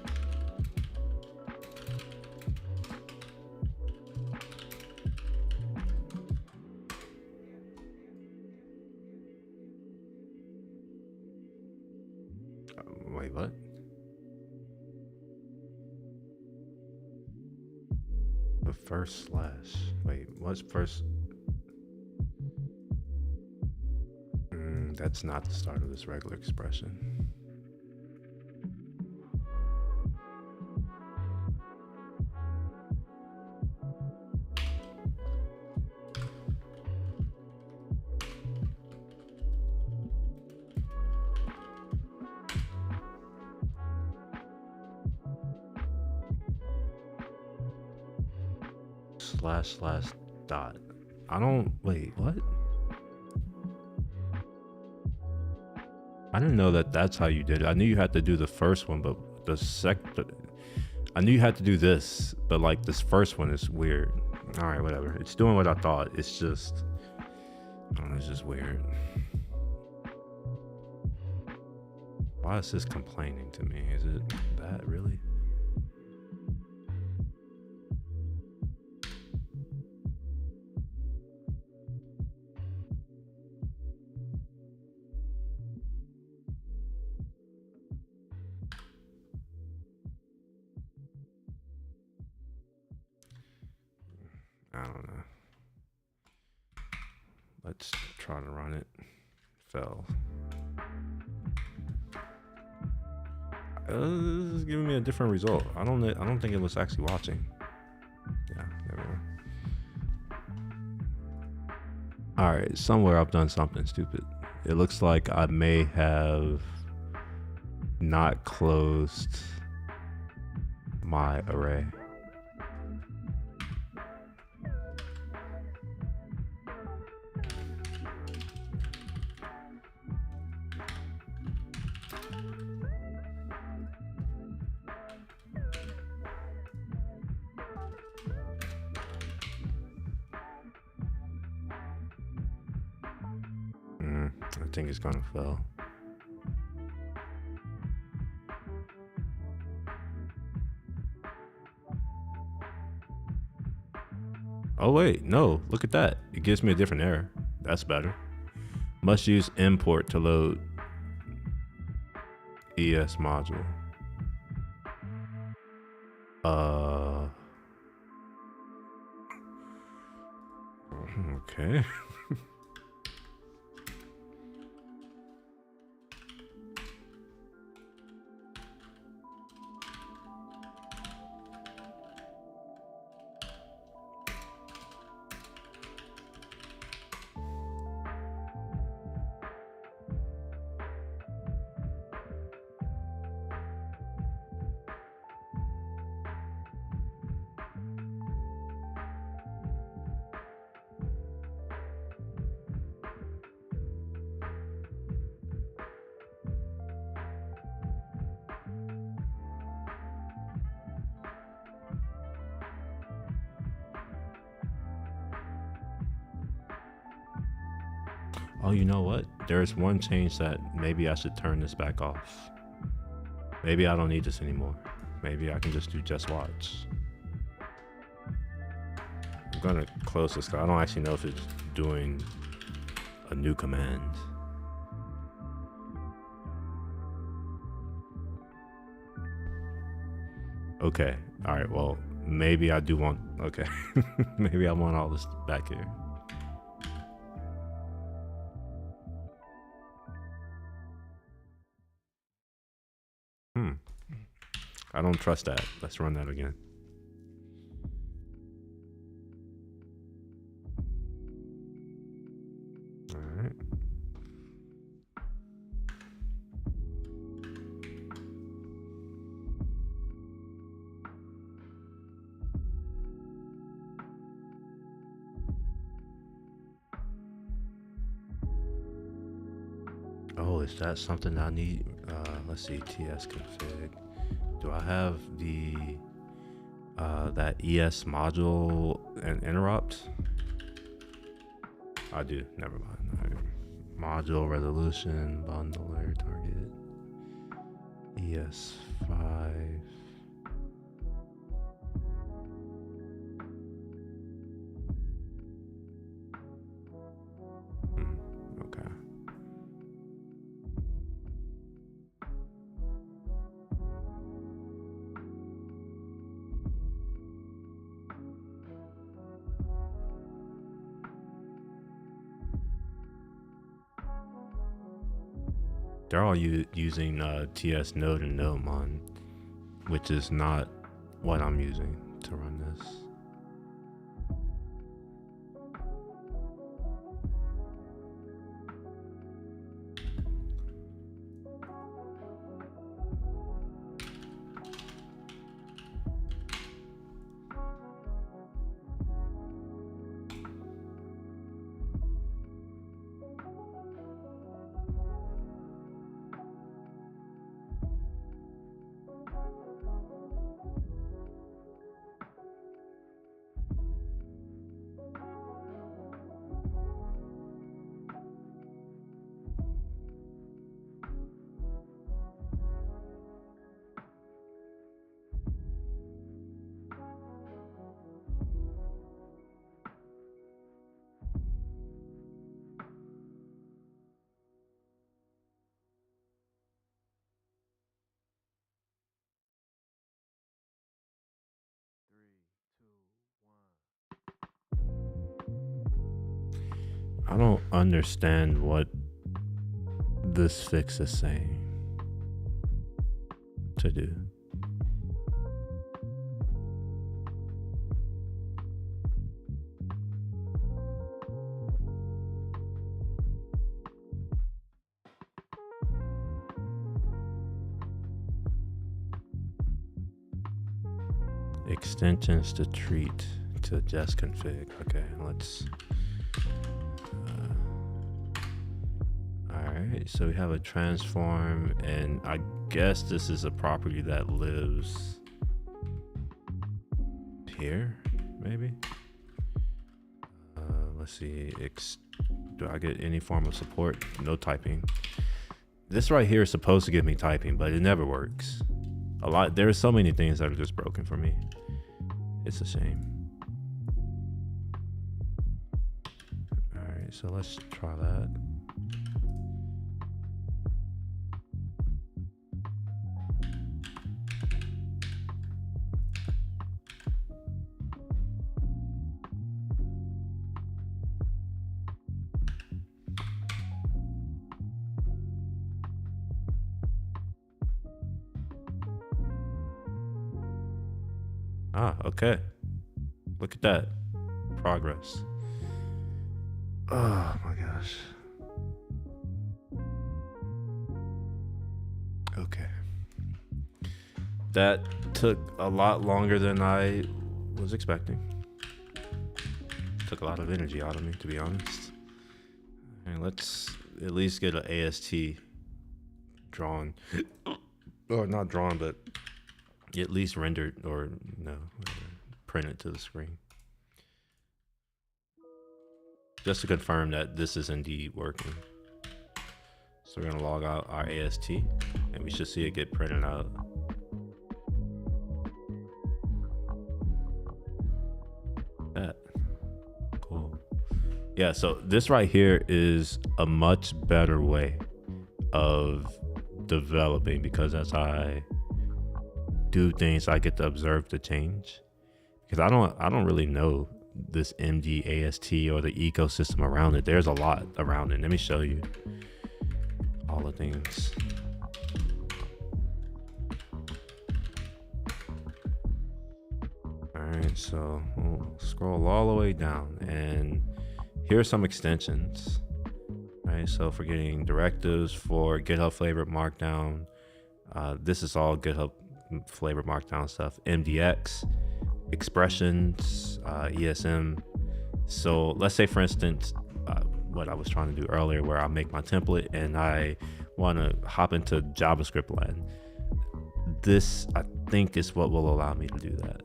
Wait, what? The first slash. Wait, what's first? That's not the start of this regular expression. Slash dot. I don't, wait, what? I didn't know that that's how you did it. I knew you had to do the first one, but I knew you had to do this, but like this first one is weird. All right, whatever. It's doing what I thought. It's just, I don't know, it's just weird. Why is this complaining to me? Is it that really? I don't know. Let's try to run it. Fell. This is giving me a different result. I don't think it was actually watching. Yeah, there we go. All right, somewhere I've done something stupid. It looks like I may have not closed my array. I think it's gonna fail. Oh wait, no, look at that. It gives me a different error. That's better. Must use import to load ES module. Okay. Oh, you know what? There's one change that maybe I should turn this back off. Maybe I don't need this anymore. Maybe I can just do just watch. I'm gonna close this because I don't actually know if it's doing a new command. Okay, all right, well, maybe I do want, okay. Maybe I want all this back here. I don't trust that. Let's run that again. All right. Oh, is that something I need? Let's see, TS config. Do I have the that ES module and interrupt? I do. Never mind. All right. Module resolution bundler target ES5. Okay. They're all using TS node and nodemon, which is not what I'm using to run this. I don't understand what this fix is saying to do. Extensions to treat to adjust config. Okay, let's. All right, so we have a transform, and I guess this is a property that lives here, maybe. Let's see. Do I get any form of support? No typing. This right here is supposed to give me typing, but it never works. There are so many things that are just broken for me. It's a shame. All right, so let's try that. Okay. Look at that. Progress. Oh my gosh. Okay. That took a lot longer than I was expecting. Took a lot of energy out of me, to be honest. And let's at least get an AST drawn. Or not drawn, but at least rendered, or no, printed to the screen. Just to confirm that this is indeed working. So we're gonna log out our AST and we should see it get printed out. That cool. Yeah, so this right here is a much better way of developing, because as I do things, I get to observe the change, because I don't really know this MDAST or the ecosystem around it. There's a lot around it. Let me show you all the things. All right, so we'll scroll all the way down, and here are some extensions. All right, so for getting directives for GitHub flavored Markdown, this is all GitHub flavored Markdown stuff. MDX, expressions, ESM. So let's say, for instance, what I was trying to do earlier, where I make my template and I want to hop into JavaScript land. This, I think, is what will allow me to do that.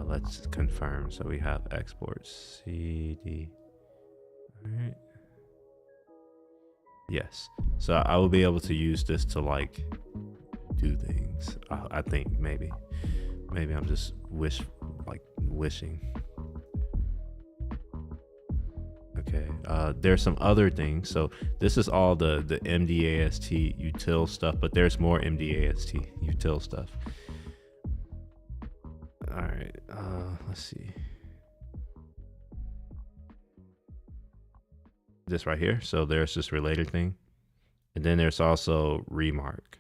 Let's confirm. So we have export CD. All right. Yes. So I will be able to use this to like do things. I think maybe I'm just wishing. Okay. There's some other things. So this is all the MDAST util stuff, but there's more MDAST util stuff. All right. Let's see. This right here. So there's this related thing, and then there's also remark.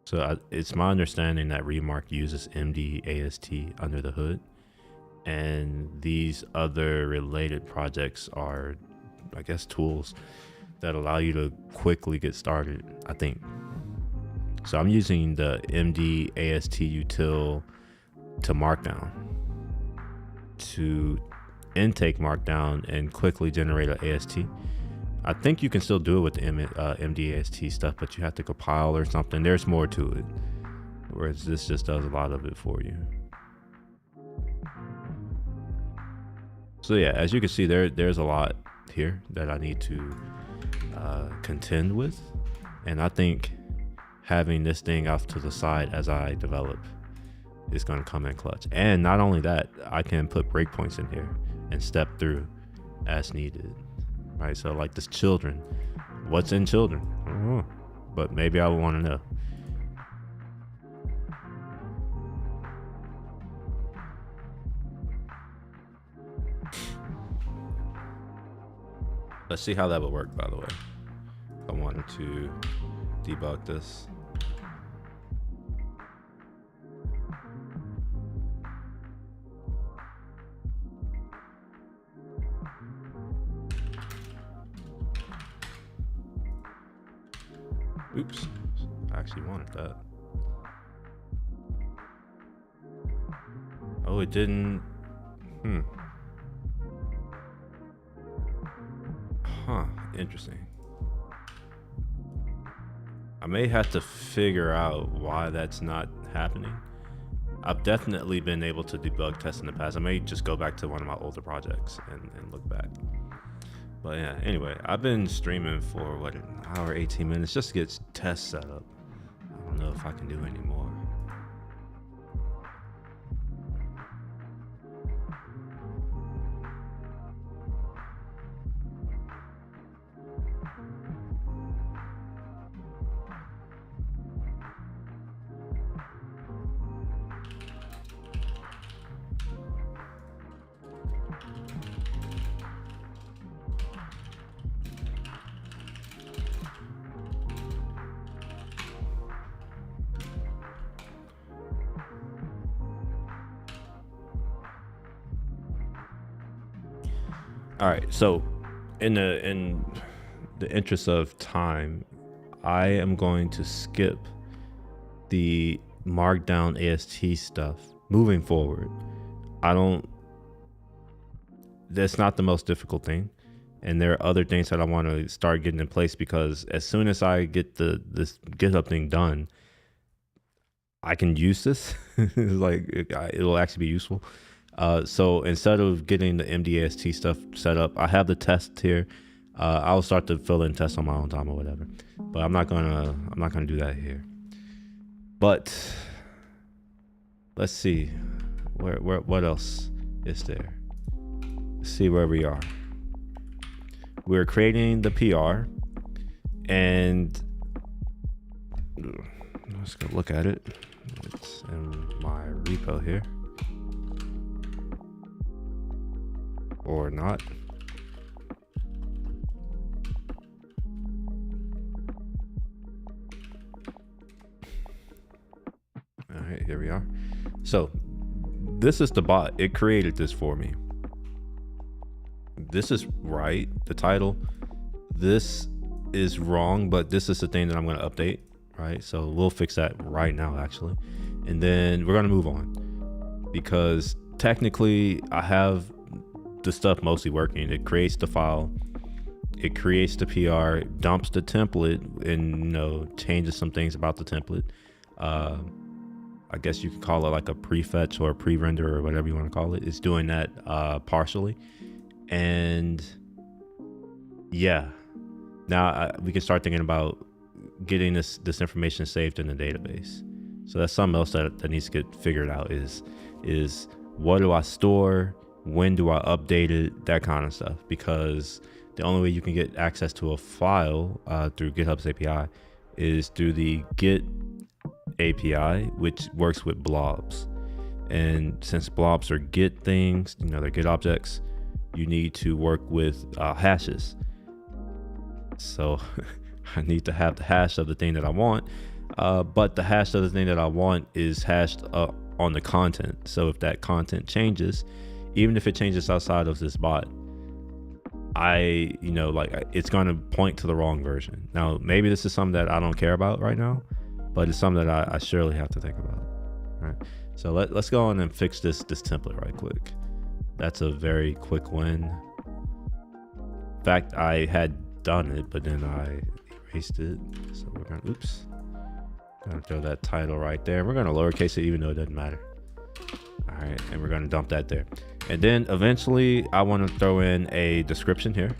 So it's my understanding that remark uses MDAST under the hood, and these other related projects are, I guess, tools that allow you to quickly get started, I think. So I'm using the MDAST util to Markdown to intake Markdown and quickly generate an AST. I think you can still do it with the MDAST stuff, but you have to compile or something. There's more to it, whereas this just does a lot of it for you. So yeah, as you can see, there's a lot here that I need to contend with, and I think having this thing off to the side as I develop is going to come in clutch. And not only that, I can put breakpoints in here and step through as needed. Right, so like this children, What's in children? I don't know, but maybe I would want to know. Let's see how that would work, by the way. I wanted to debug this. Oops, I actually wanted that. Oh, it didn't. Huh, interesting. I may have to figure out why that's not happening. I've definitely been able to debug tests in the past. I may just go back to one of my older projects and look back. But yeah, anyway, I've been streaming for what, an hour, 18 minutes just to get tests set up. I don't know if I can do any more. All right, so in the interest of time, I am going to skip the markdown AST stuff moving forward. That's not the most difficult thing, and there are other things that I want to start getting in place, because as soon as I get this GitHub thing done, I can use this. Like it'll actually be useful. So instead of getting the MDAST stuff set up, I have the test here. I'll start to fill in tests on my own time or whatever, but I'm not gonna do that here. But let's see what else is there. Let's see where we are. We're creating the PR, and let's go look at it. It's in my repo here. Or not. All right, here we are. So this is the bot. It created this for me. This is right, the title. This is wrong, but this is the thing that I'm going to update, right? So we'll fix that right now, actually. And then we're going to move on, because technically I have the stuff mostly working. It creates the file, it creates the PR, dumps the template, and changes some things about the template. I guess you could call it like a prefetch or a pre-render or whatever you want to call it. It's doing that partially, and yeah, now we can start thinking about getting this information saved in the database. So that's something else that needs to get figured out. Is what do I store? When do I update it? That kind of stuff. Because the only way you can get access to a file through GitHub's API is through the Git API, which works with blobs. And since blobs are Git things, they're Git objects, you need to work with hashes. So I need to have the hash of the thing that I want, but the hash of the thing that I want is hashed on the content. So if that content changes, even if it changes outside of this bot, it's going to point to the wrong version. Now, maybe this is something that I don't care about right now, but it's something that I surely have to think about. All right. So let's go on and fix this template right quick. That's a very quick win. In fact, I had done it, but then I erased it. So we're gonna throw that title right there. We're gonna lowercase it, even though it doesn't matter. All right, and we're gonna dump that there. And then eventually I want to throw in a description here.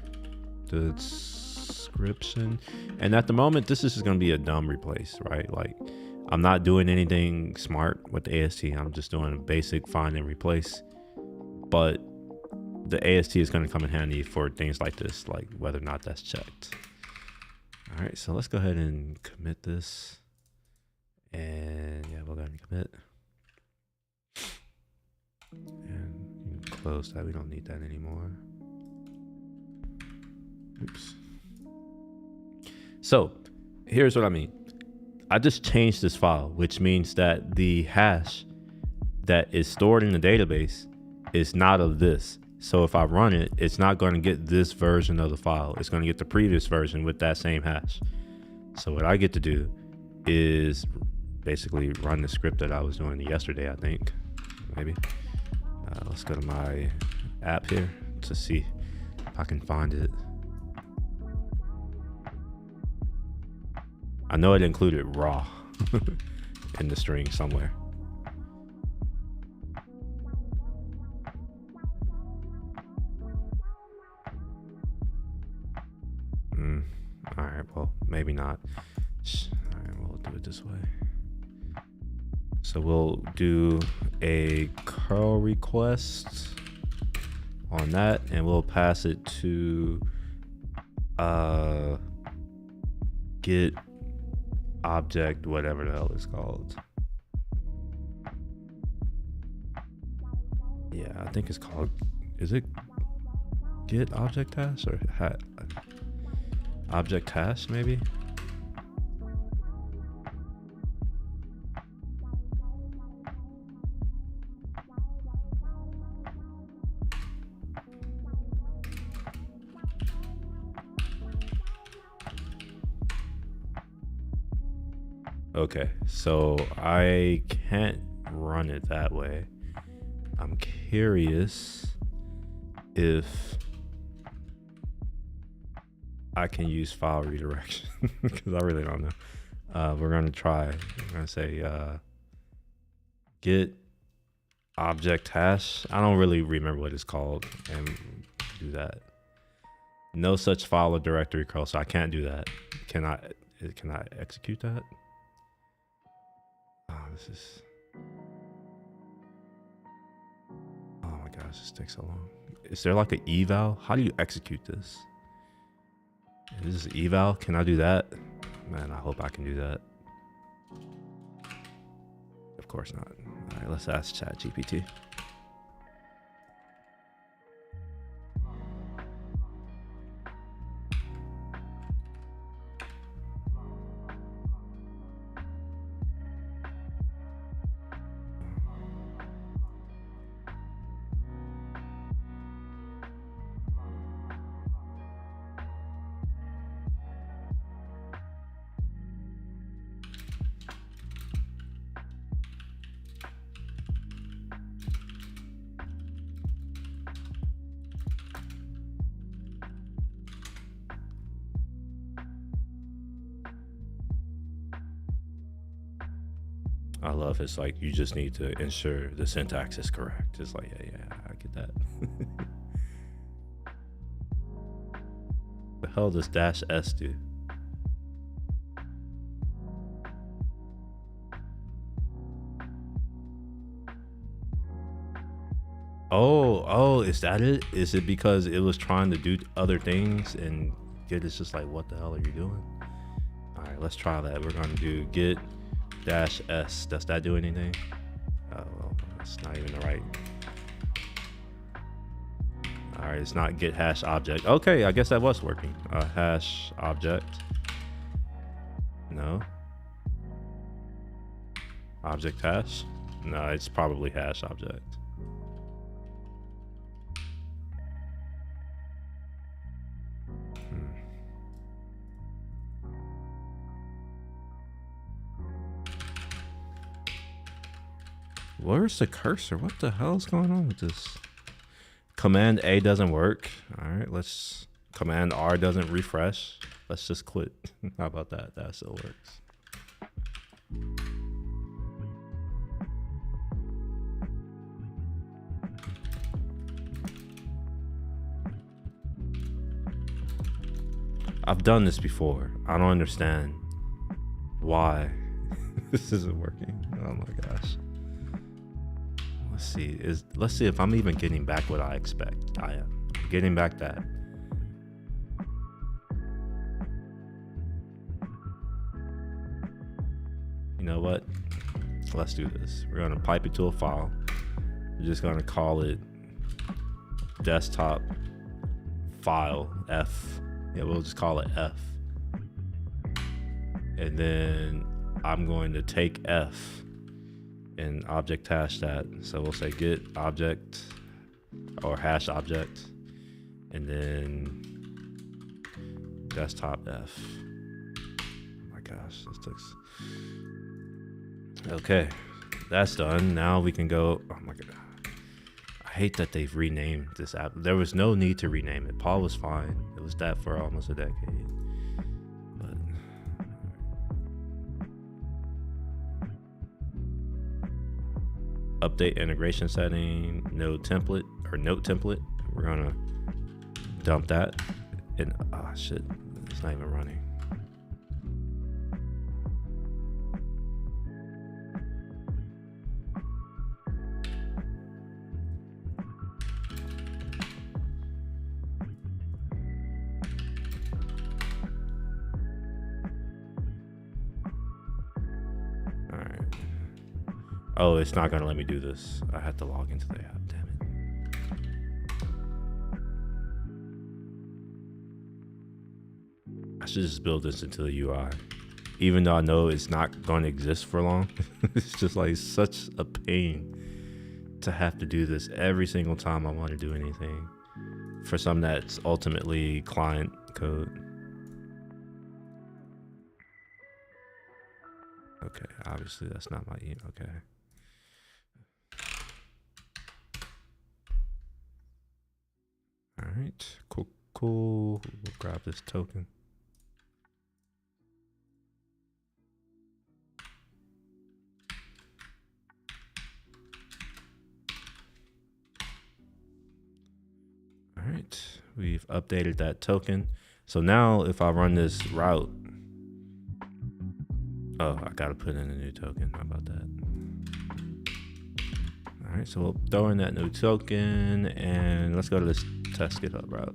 The description. And at the moment, this is just going to be a dumb replace, right? Like, I'm not doing anything smart with the AST. I'm just doing a basic find and replace. But the AST is going to come in handy for things like this, like whether or not that's checked. All right, so let's go ahead and commit this. And yeah, we'll go ahead and commit. And close that. We don't need that anymore. Oops. So here's what I mean. I just changed this file, which means that the hash that is stored in the database is not of this. So if I run it, it's not going to get this version of the file. It's going to get the previous version with that same hash. So what I get to do is basically run the script that I was doing yesterday, I think, maybe. Let's go to my app here to see if I can find it. I know it included raw in the string somewhere. All right, well, maybe not. All right, we'll do it this way. So we'll do a curl request on that, and we'll pass it to get object, whatever the hell it's called. Yeah, I think it's called, is it get object hash or object hash maybe? Okay, so I can't run it that way. I'm curious if I can use file redirection because I really don't know. We're gonna try. We're gonna say get object hash. I don't really remember what it's called, and do that. No such file or directory curl, so I can't do that. Can I execute that? Oh, this is. Oh my gosh, this takes so long. Is there like an eval? How do you execute this? Is this eval? Can I do that? Man, I hope I can do that. Of course not. All right, let's ask ChatGPT. I love it's like you just need to ensure the syntax is correct. It's like, yeah, I get that. The hell does -s do? Oh, is that it? Is it because it was trying to do other things and Git is just like, what the hell are you doing? All right, let's try that. We're gonna do Git -s. Does that do anything? Oh, well, it's not even the right. All right, it's not get hash object. Okay, I guess that was working. Hash object. No. Object hash. No, it's probably hash object. Where's the cursor? What the hell is going on with this? Command A doesn't work. All right, let's. Command R doesn't refresh. Let's just quit. How about that? That still works. I've done this before. I don't understand why this isn't working. Oh my gosh. Let's see if I'm even getting back what I expect. I am getting back that. You know what? Let's do this. We're gonna pipe it to a file. We're just gonna call it desktop file F. Yeah, we'll just call it F. And then I'm going to take F and object hash that. So we'll say get object or hash object, and then desktop F. Oh my gosh, this took. Okay, that's done. Now we can go. Oh my god, I hate that they've renamed this app. There was no need to rename it. Paul was fine. It was that for almost a decade. But update integration setting, node template or note template. We're gonna dump that. And shit, it's not even running. Oh, it's not gonna let me do this. I had to log into the app, damn it. I should just build this into the UI. Even though I know it's not gonna exist for long. It's just like such a pain to have to do this every single time I want to do anything for something that's ultimately client code. Okay, obviously that's not my email, okay. All right, cool. We'll grab this token. All right, we've updated that token. So now if I run this route, oh, I gotta put in a new token. How about that? All right, so we'll throw in that new token and let's go to this test GitHub route.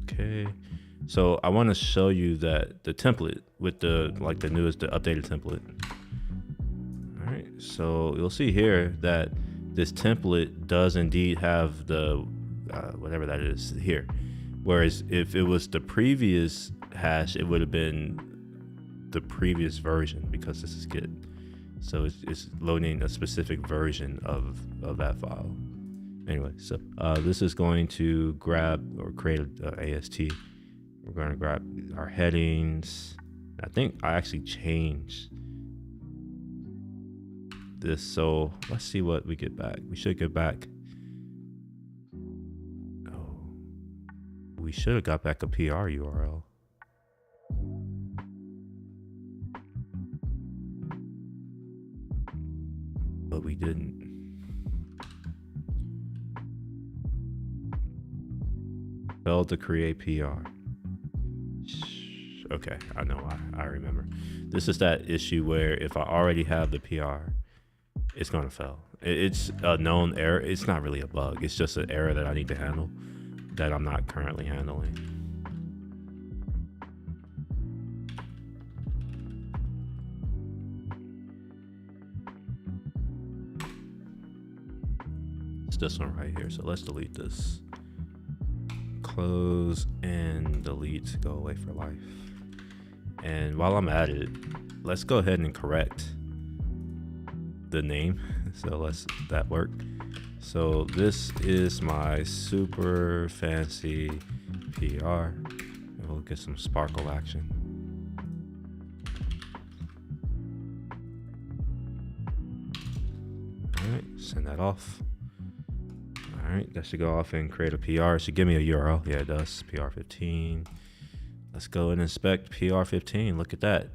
Okay, so I want to show you that the template with the newest, the updated template. All right, so you'll see here that this template does indeed have the whatever that is here. Whereas if it was the previous hash, it would have been the previous version because this is Git. So it's loading a specific version of that file. Anyway, so this is going to grab or create a AST. We're going to grab our headings. I think I actually changed this. So let's see what we get back. We should get back. Oh, we should have got back a PR URL. But we didn't. Failed to create PR. Okay, I know why. I remember. This is that issue where if I already have the PR, it's gonna fail. It's a known error. It's not really a bug. It's just an error that I need to handle that I'm not currently handling. This one right here, so let's delete this. Close and delete, go away for life. And while I'm at it, let's go ahead and correct the name. So let's that work. So this is my super fancy PR, and we'll get some sparkle action. All right, send that off. All right, that should go off and create a PR. It should give me a URL. Yeah, it does. PR15. Let's go and inspect PR15. Look at that.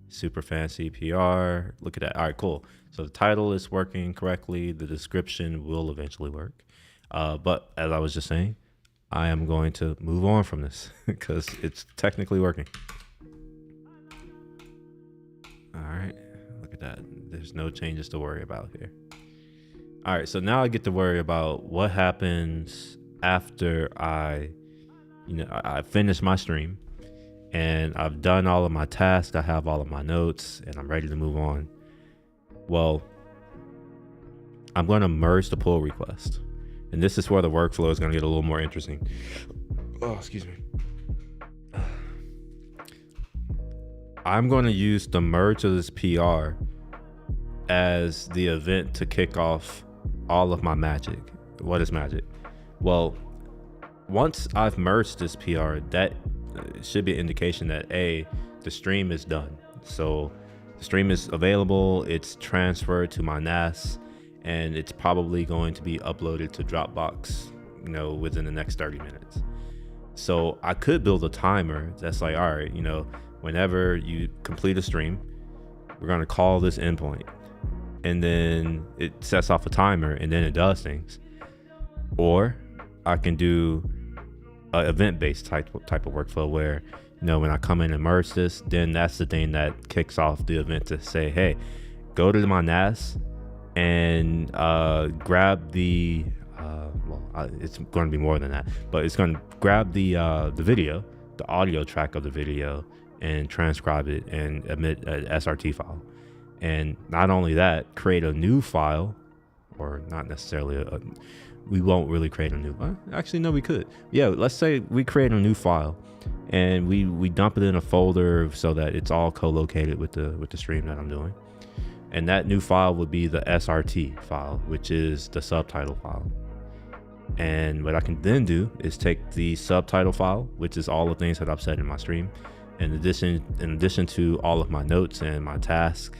Super fancy PR. Look at that. All right, cool. So the title is working correctly. The description will eventually work. But as I was just saying, I am going to move on from this because it's technically working. All right, look at that. There's no changes to worry about here. All right, so now I get to worry about what happens after I finish my stream and I've done all of my tasks. I have all of my notes, and I'm ready to move on. Well, I'm going to merge the pull request, and this is where the workflow is going to get a little more interesting. Oh, excuse me. I'm going to use the merge of this PR as the event to kick off all of my magic. What is magic? Well, once I've merged this PR, that should be an indication that the stream is done. So the stream is available, it's transferred to my NAS, and it's probably going to be uploaded to Dropbox, within the next 30 minutes. So I could build a timer that's like, all right, whenever you complete a stream, we're going to call this endpoint, and then it sets off a timer, and then it does things. Or I can do an event-based type of workflow where, when I come in and merge this, then that's the thing that kicks off the event to say, hey, go to my NAS and grab the it's going to be more than that, but it's going to grab the video, the audio track of the video, and transcribe it and emit an SRT file. And not only that, create a new file, or not necessarily we won't really create a new one. Actually, no, we could. Yeah, let's say we create a new file and we dump it in a folder so that it's all co-located with the stream that I'm doing. And that new file would be the SRT file, which is the subtitle file. And what I can then do is take the subtitle file, which is all the things that I've said in my stream, in addition to all of my notes and my tasks,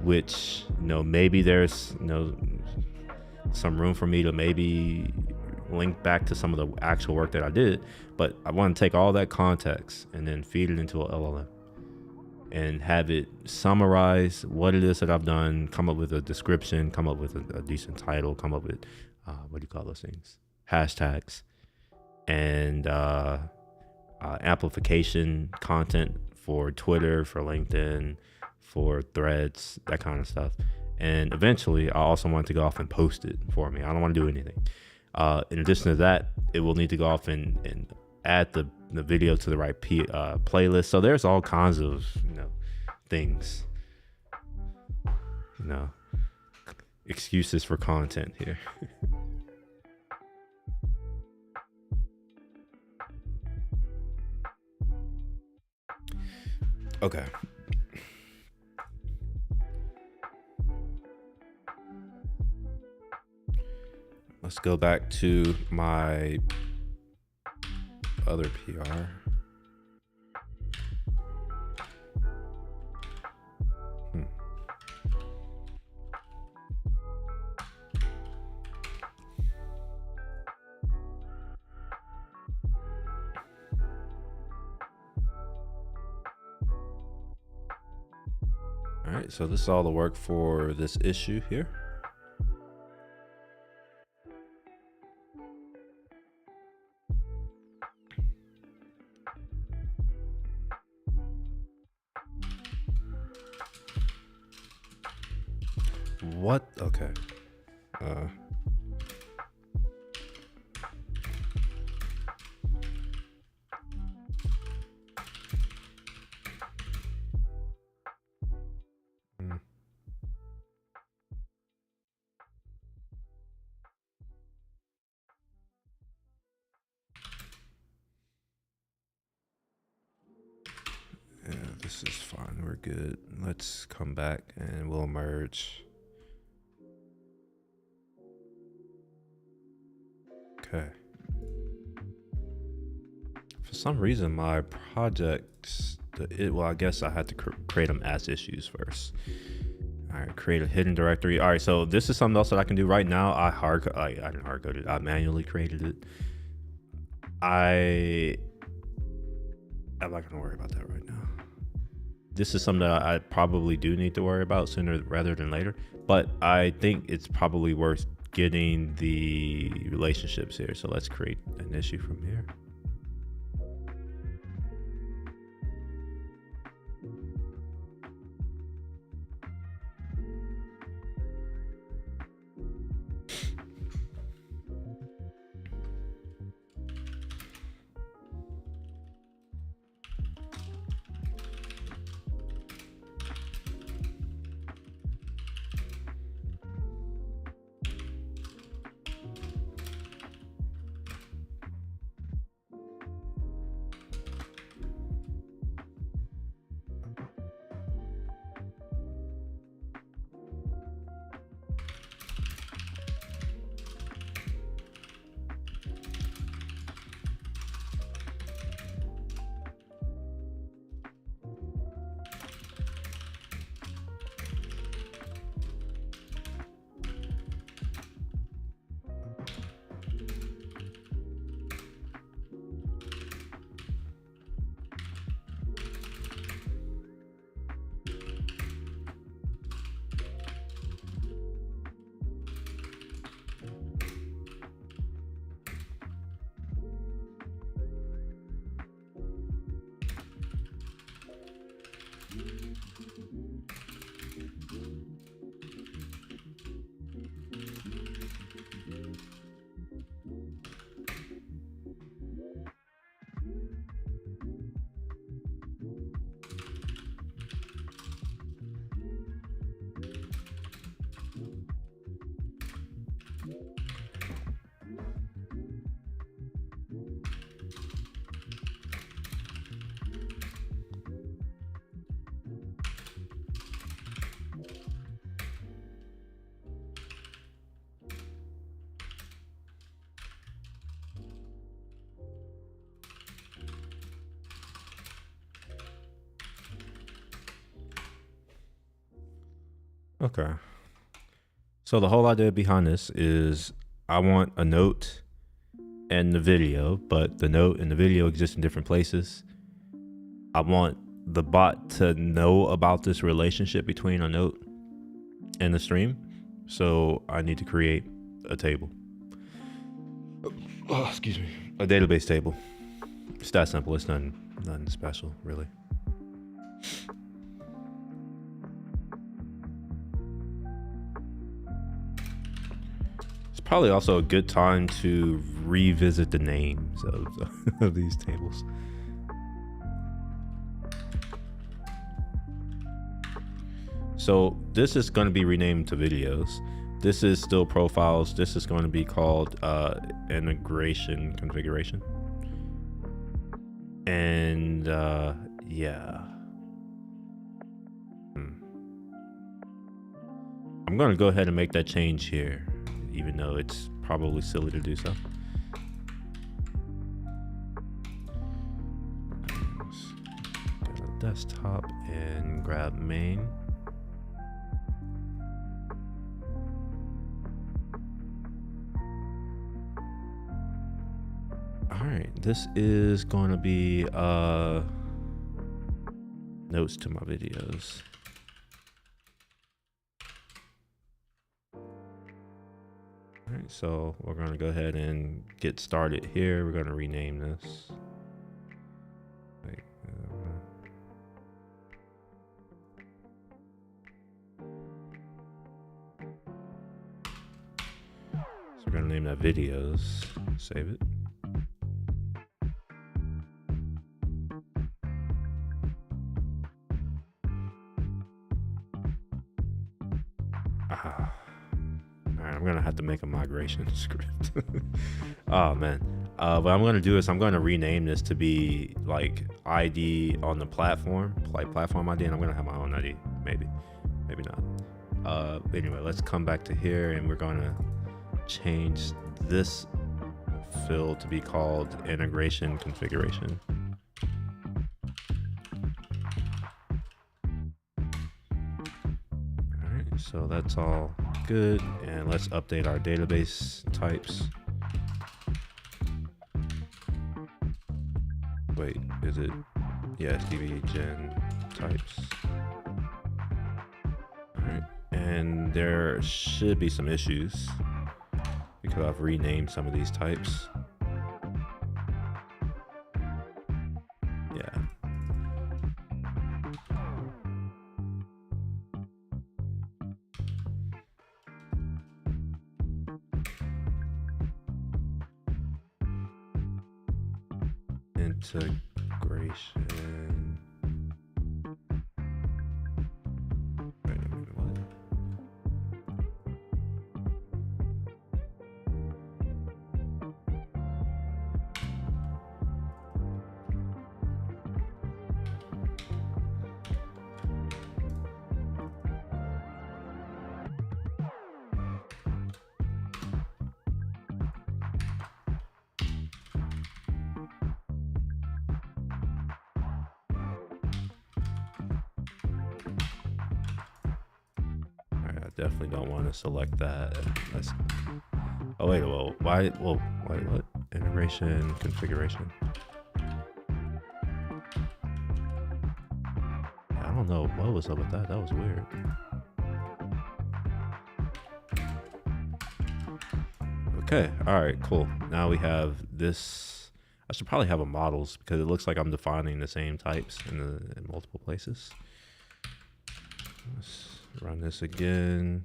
which maybe there's some room for me to maybe link back to some of the actual work that I did, but I want to take all that context and then feed it into a LLM and have it summarize what it is that I've done, come up with a description, come up with a decent title, come up with what do you call those things, hashtags, and amplification content for Twitter, for LinkedIn, for Threads, that kind of stuff. And eventually I also want to go off and post it for me. I don't want to do anything. In addition to that, it will need to go off and add the video to the right playlist. So there's all kinds of things, excuses for content here. Okay. Let's go back to my other PR. All right, so this is all the work for this issue here. What? Okay. Yeah, this is fine. We're good. Let's come back and we'll merge. Okay. For some reason, my projects, I guess I had to create them as issues first. All right, create a hidden directory. All right, so this is something else that I can do right now. I didn't hard code it. I manually created it. I'm not gonna worry about that right now. This is something that I probably do need to worry about sooner rather than later, but I think it's probably worth getting the relationships here. So let's create an issue from here. Okay. So the whole idea behind this is I want a note and the video, but the note and the video exist in different places. I want the bot to know about this relationship between a note and the stream. So I need to create a table. Oh, excuse me. A database table. It's that simple. It's nothing special, really. It's probably also a good time to revisit the names of these tables. So this is going to be renamed to videos. This is still profiles. This is going to be called integration configuration. And yeah. I'm going to go ahead and make that change here, even though it's probably silly to do so. Let's go to desktop and grab main. All right, this is going to be notes to my videos. All right, so we're going to go ahead and get started here. We're going to rename this. Wait, so we're going to name that videos. Save it. I'm gonna have to make a migration script. Oh man. What I'm gonna do is I'm gonna rename this to be like ID on the platform, like platform ID, and I'm gonna have my own ID, maybe not. Anyway, let's come back to here and we're gonna change this field to be called integration configuration. So that's all good, and let's update our database types. Wait, is it? Yeah, dbgen types. All right, and there should be some issues because I've renamed some of these types. Yeah. Integration. Wait a minute, what? Definitely don't want to select that. Let's, oh wait, well, why? Whoa, wait, what? Integration configuration. I don't know what was up with that. That was weird. Okay, all right, cool. Now we have this. I should probably have a models because it looks like I'm defining the same types in multiple places. Let's run this again.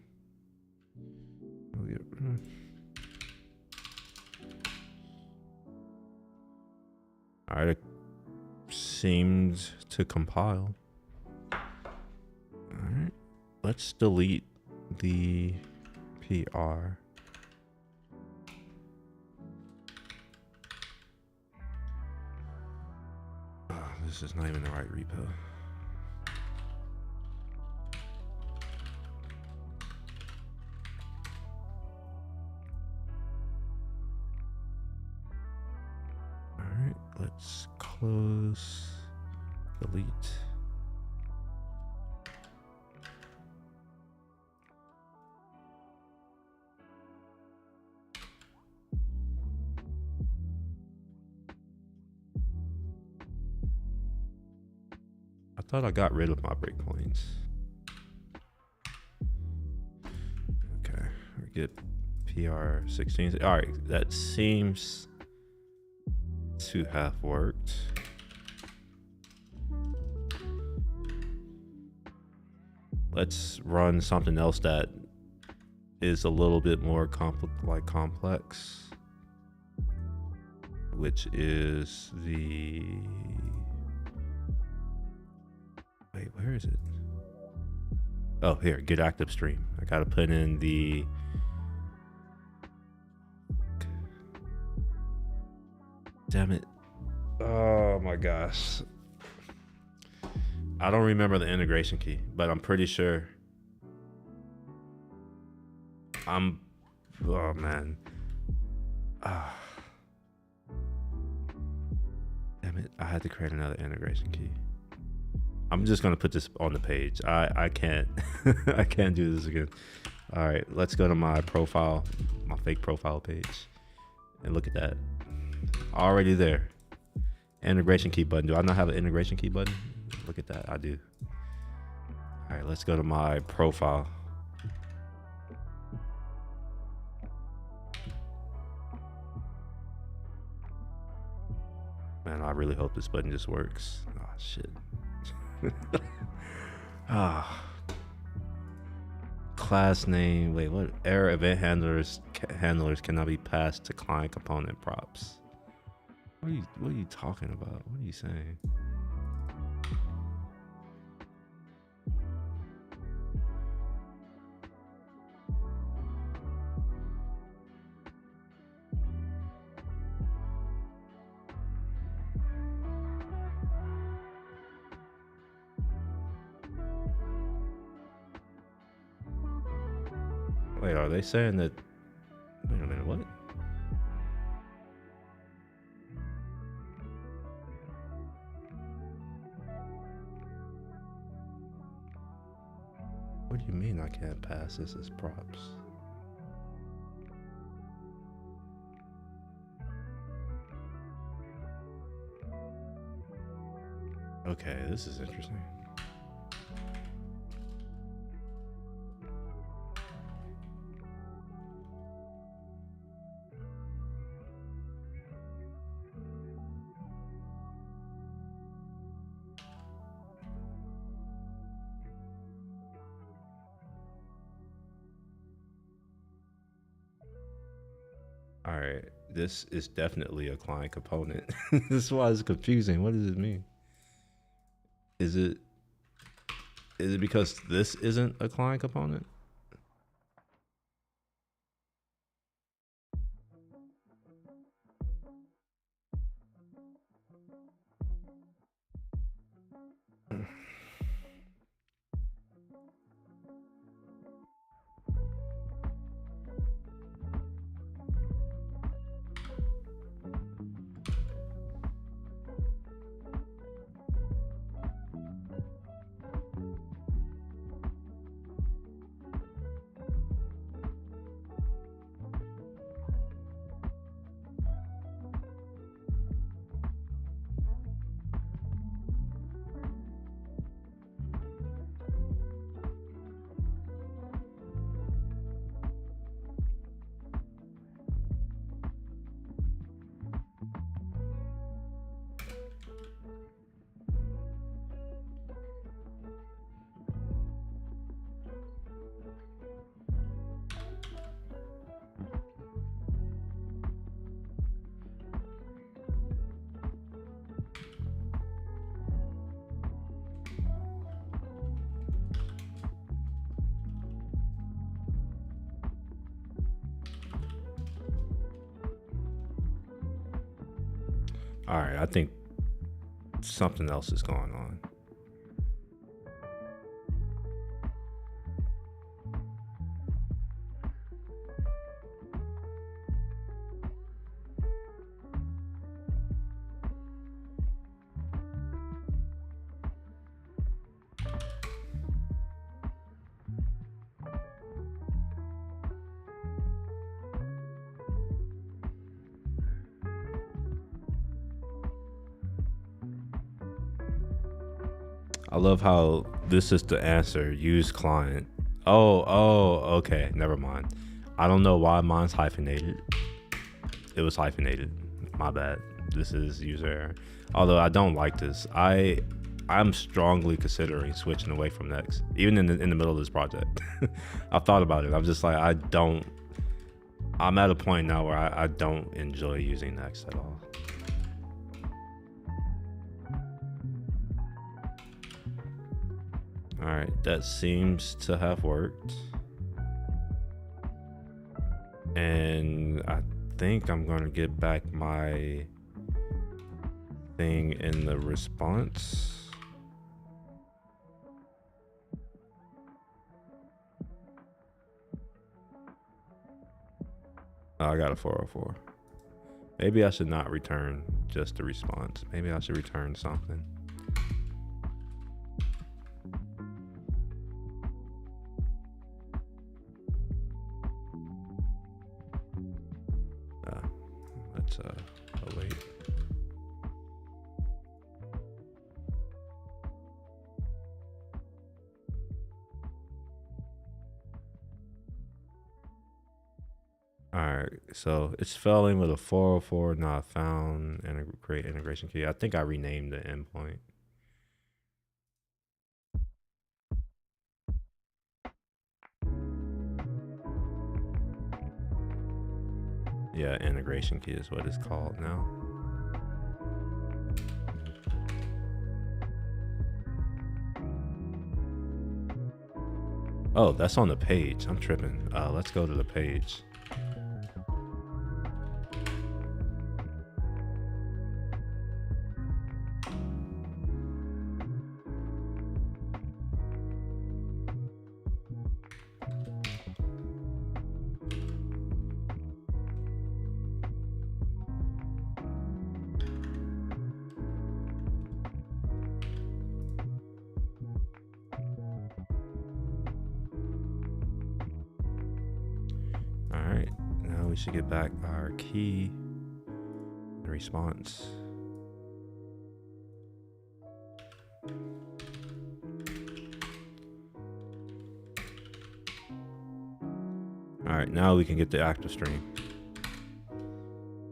All right, it seemed to compile. All right, let's delete the PR. Oh, this is not even the right repo. Let's close, delete. thought I got rid of my breakpoints. Okay, we get PR16. All right, that seems to have worked. Let's run something else that is a little bit more complex, which is the, wait, where is it? Oh, here, get active stream. I gotta put in the, damn it. Oh my gosh. I don't remember the integration key, but I'm pretty sure oh man. Damn it, I had to create another integration key. I'm just gonna put this on the page. I can't I can't do this again. All right, let's go to my profile, my fake profile page, and look at that. Already there. Integration key button. Do I not have an integration key button? Look at that, I do. All right, let's go to my profile. Man, I really hope this button just works. Oh shit. Class name. Wait, what? Error event handlers cannot be passed to client component props. What are you talking about? What are you saying? Wait, are they saying that? Wait a minute, what? What do you mean I can't pass this as props? Okay, this is interesting. All right, this is definitely a client component. This is why it's confusing. What does it mean? Is it because this isn't a client component? All right, I think something else is going on. I love how this is the answer. Use client. Oh, okay. Never mind. I don't know why mine's hyphenated. It was hyphenated. My bad. This is user error. Although I don't like this. I'm strongly considering switching away from Next, even in the middle of this project. I've thought about it. I'm just like, I'm at a point now where I don't enjoy using Next at all. All right, that seems to have worked. And I think I'm going to get back my thing in the response. Oh, I got a 404. Maybe I should not return just the response. Maybe I should return something. Let's wait. All right, so it's failing with a 404 not found and create integration key. I think I renamed the endpoint. Yeah, integration key is what it's called now. Oh, that's on the page. I'm tripping. Let's go to the page. All right, now we should get back our key and response. All right, now we can get the active stream.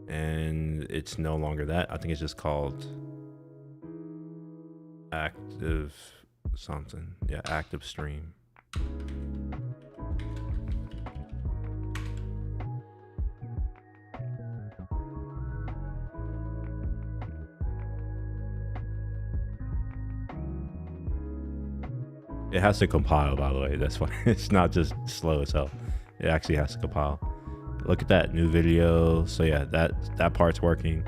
And it's no longer that. I think it's just called active something. Yeah, active stream. It has to compile, by the way. That's why it's not just slow as hell. It actually has to compile. Look at that new video. So yeah, that part's working.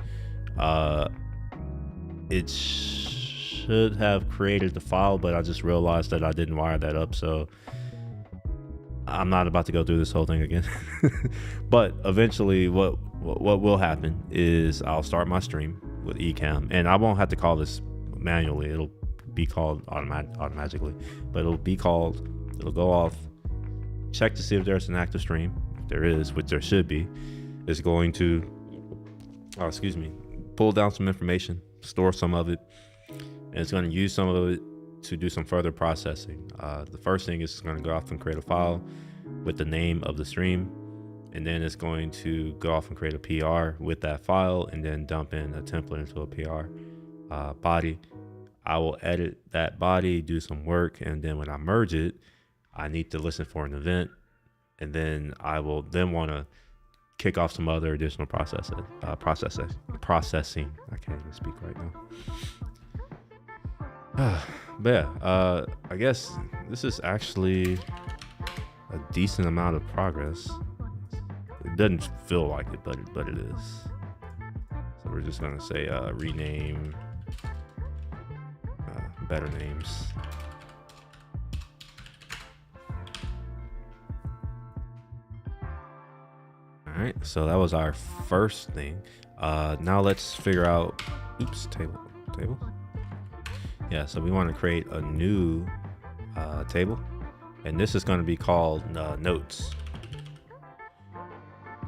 It should have created the file, but I just realized that I didn't wire that up. So I'm not about to go through this whole thing again. But eventually what will happen is I'll start my stream with Ecamm, and I won't have to call this manually. It'll be called automatically, but it'll go off, check to see if there's an active stream. If there is, which there should be, it's going to pull down some information, store some of it, and it's going to use some of it to do some further processing. The first thing is it's going to go off and create a file with the name of the stream, and then it's going to go off and create a PR with that file, and then dump in a template into a PR body. I will edit that body, do some work, and then when I merge it, I need to listen for an event, and then I will want to kick off some other additional processing. I can't even speak right now. But yeah, I guess this is actually a decent amount of progress. It doesn't feel like it, but it is. So we're just gonna say rename. Better names. All right, so that was our first thing. Now let's figure out, table. Yeah, so we want to create a new table, and this is going to be called notes.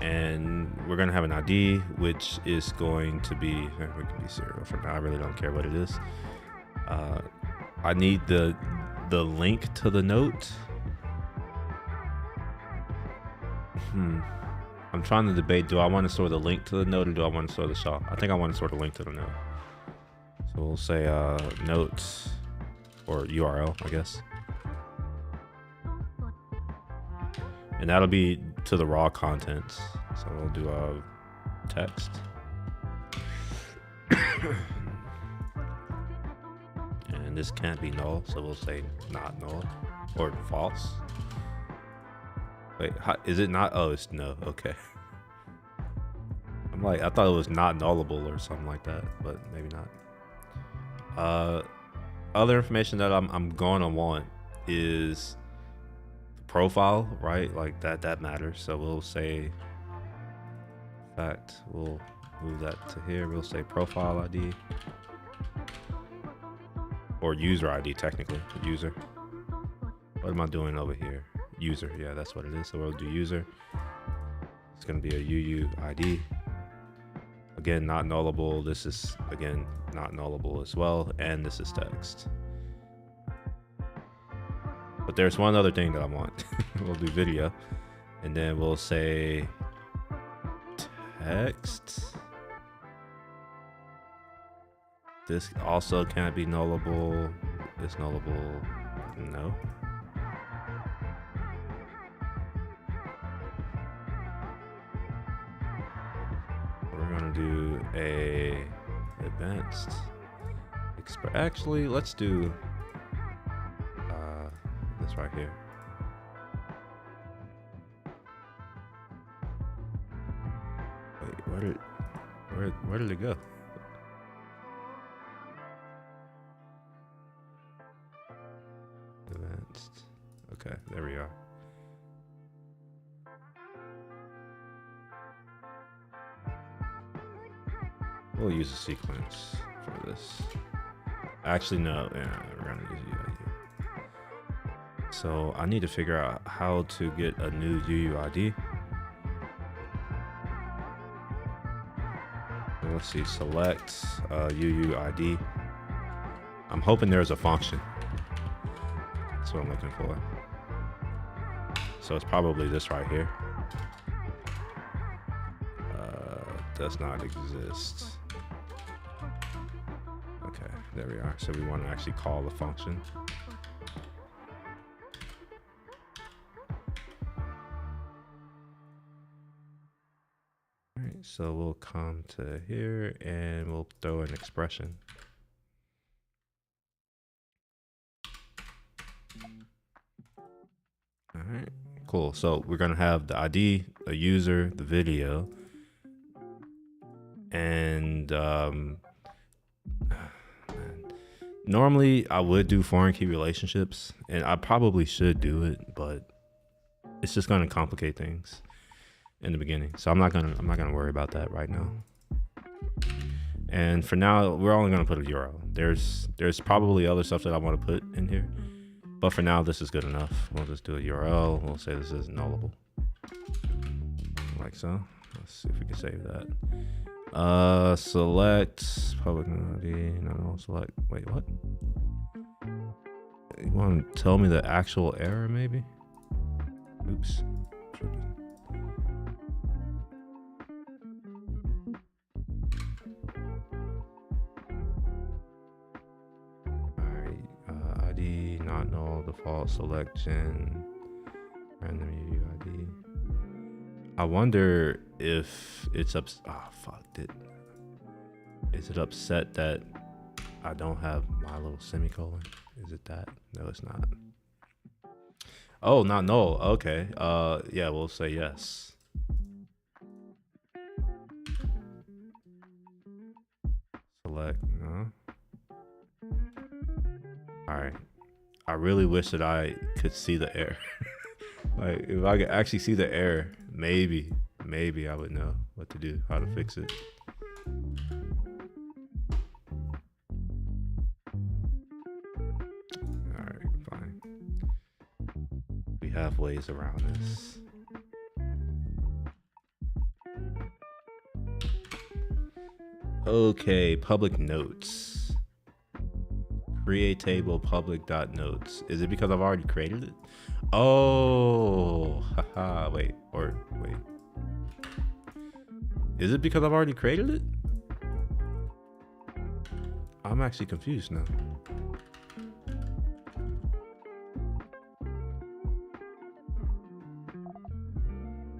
And we're going to have an ID, which is going to be, we can be serial for now. I really don't care what it is. I need the link to the note. I'm trying to debate, do I want to store the link to the note or do I want to store the SHA? I think I want to store the link to the note. So we'll say notes or URL, I guess. And that'll be to the raw contents. So we'll do text. And this can't be null, so we'll say not null or false. Wait, is it not? Oh, it's no. Okay. I'm like, I thought it was not nullable or something like that, but maybe not. Other information that I'm going to want is the profile, right? Like that matters. So we'll say, in fact, we'll move that to here. We'll say profile ID or user ID, technically, user. What am I doing over here? User, yeah, that's what it is. So we'll do user. It's going to be a UUID. Again, not nullable. This is, again, not nullable as well. And this is text. But there's one other thing that I want. We'll do video. And then we'll say text. This also can't be nullable. This nullable, no. We're gonna do a advanced actually, let's do this right here. Wait, where did it go? Advanced. Okay, there we are. We'll use a sequence for this. Actually, no, yeah, we're gonna use UUID. So I need to figure out how to get a new UUID. So let's see, select UUID. I'm hoping there's a function. That's what I'm looking for. So it's probably this right here. Does not exist. Okay, there we are. So we want to actually call the function. All right, so we'll come to here and we'll throw an expression. All right, cool. So we're gonna have the ID, a user, the video, and normally I would do foreign key relationships, and I probably should do it, but it's just gonna complicate things in the beginning. So I'm not gonna worry about that right now. And for now, we're only gonna put a URL. There's probably other stuff that I want to put in here, but for now, this is good enough. We'll just do a URL. We'll say this is nullable, like so. Let's see if we can save that. Select public ID. No, select. Wait, what? You want to tell me the actual error, maybe? Oops. Alright, ID not null, default selection, random UUID. I wonder if it's oh fuck it. Is it upset that I don't have my little semicolon? Is it that? No, it's not. Oh, not null. Okay. Yeah, we'll say yes. Select no. All right. I really wish that I could see the error. Like if I could actually see the error, maybe I would know what to do, how to fix it. All right, fine. We have ways around this. Okay, public notes. Create table public dot notes. Is it because I've already created it? Oh, haha, wait. Is it because I've already created it? I'm actually confused now.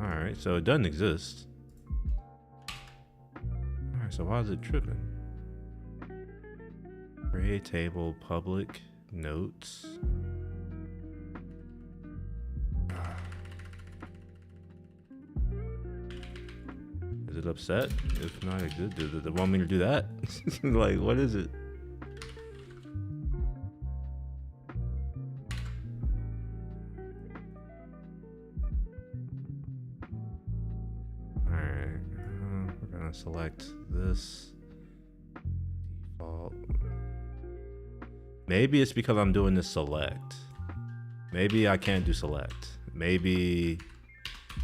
All right, so it doesn't exist. All right, so why is it tripping? Create table public notes. Is it upset? If not, does it want me to do that? Like, what is it? Alright, we're gonna select this default. Maybe it's because I'm doing this select. Maybe I can't do select. Maybe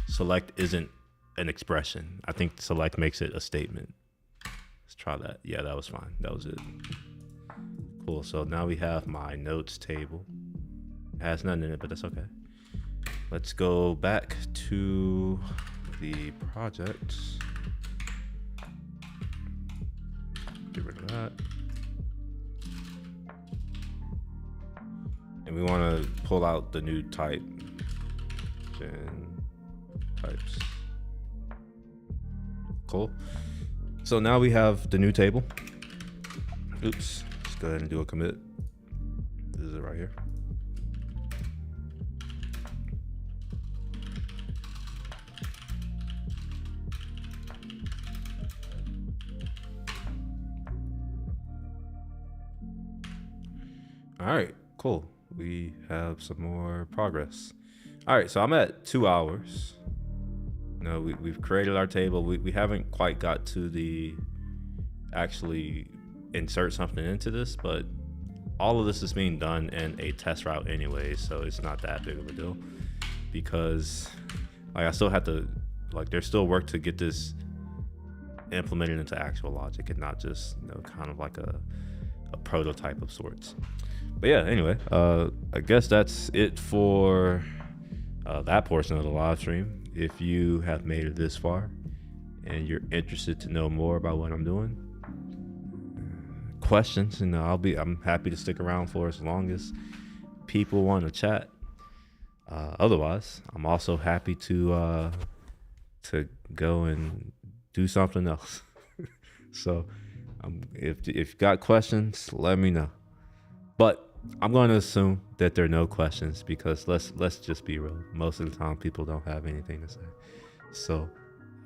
select isn't an expression. I think select makes it a statement. Let's try that. Yeah, that was fine. That was it. Cool. So now we have my notes table. It has nothing in it, but that's okay. Let's go back to the project. Get rid of that. And we want to pull out the new type. Gen types. Cool. So now we have the new table. Oops. Let's go ahead and do a commit. This is it right here. All right, cool. We have some more progress. All right, so I'm at 2 hours. No, we've created our table. We haven't quite got to the actually insert something into this, but all of this is being done in a test route anyway, so it's not that big of a deal because like I still have to, like there's still work to get this implemented into actual logic and not just, you know, kind of like a prototype of sorts. But yeah, anyway, I guess that's it for that portion of the live stream. If you have made it this far and you're interested to know more about what I'm doing, questions, and I'm happy to stick around for as long as people want to chat. Otherwise, I'm also happy to go and do something else. So if you've got questions, let me know. But I'm going to assume that there are no questions because let's just be real. Most of the time, people don't have anything to say. So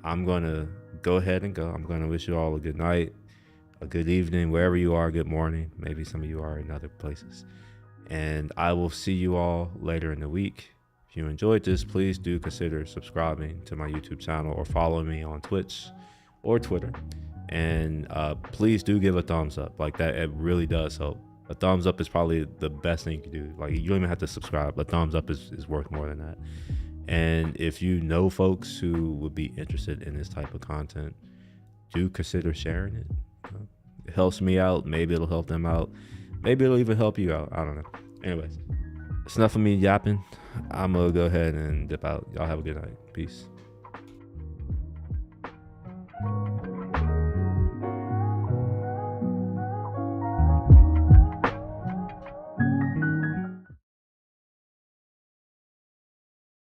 I'm going to go ahead and go. I'm going to wish you all a good night, a good evening, wherever you are, good morning. Maybe some of you are in other places. And I will see you all later in the week. If you enjoyed this, please do consider subscribing to my YouTube channel or follow me on Twitch or Twitter. And please do give a thumbs up. Like that, it really does help. A thumbs up is probably the best thing you can do. Like you don't even have to subscribe. A thumbs up is worth more than that. And if you know folks who would be interested in this type of content, do consider sharing it. It helps me out. Maybe it'll help them out. Maybe it'll even help you out. I don't know. Anyways, it's enough of me yapping. I'm gonna go ahead and dip out. Y'all have a good night. Peace.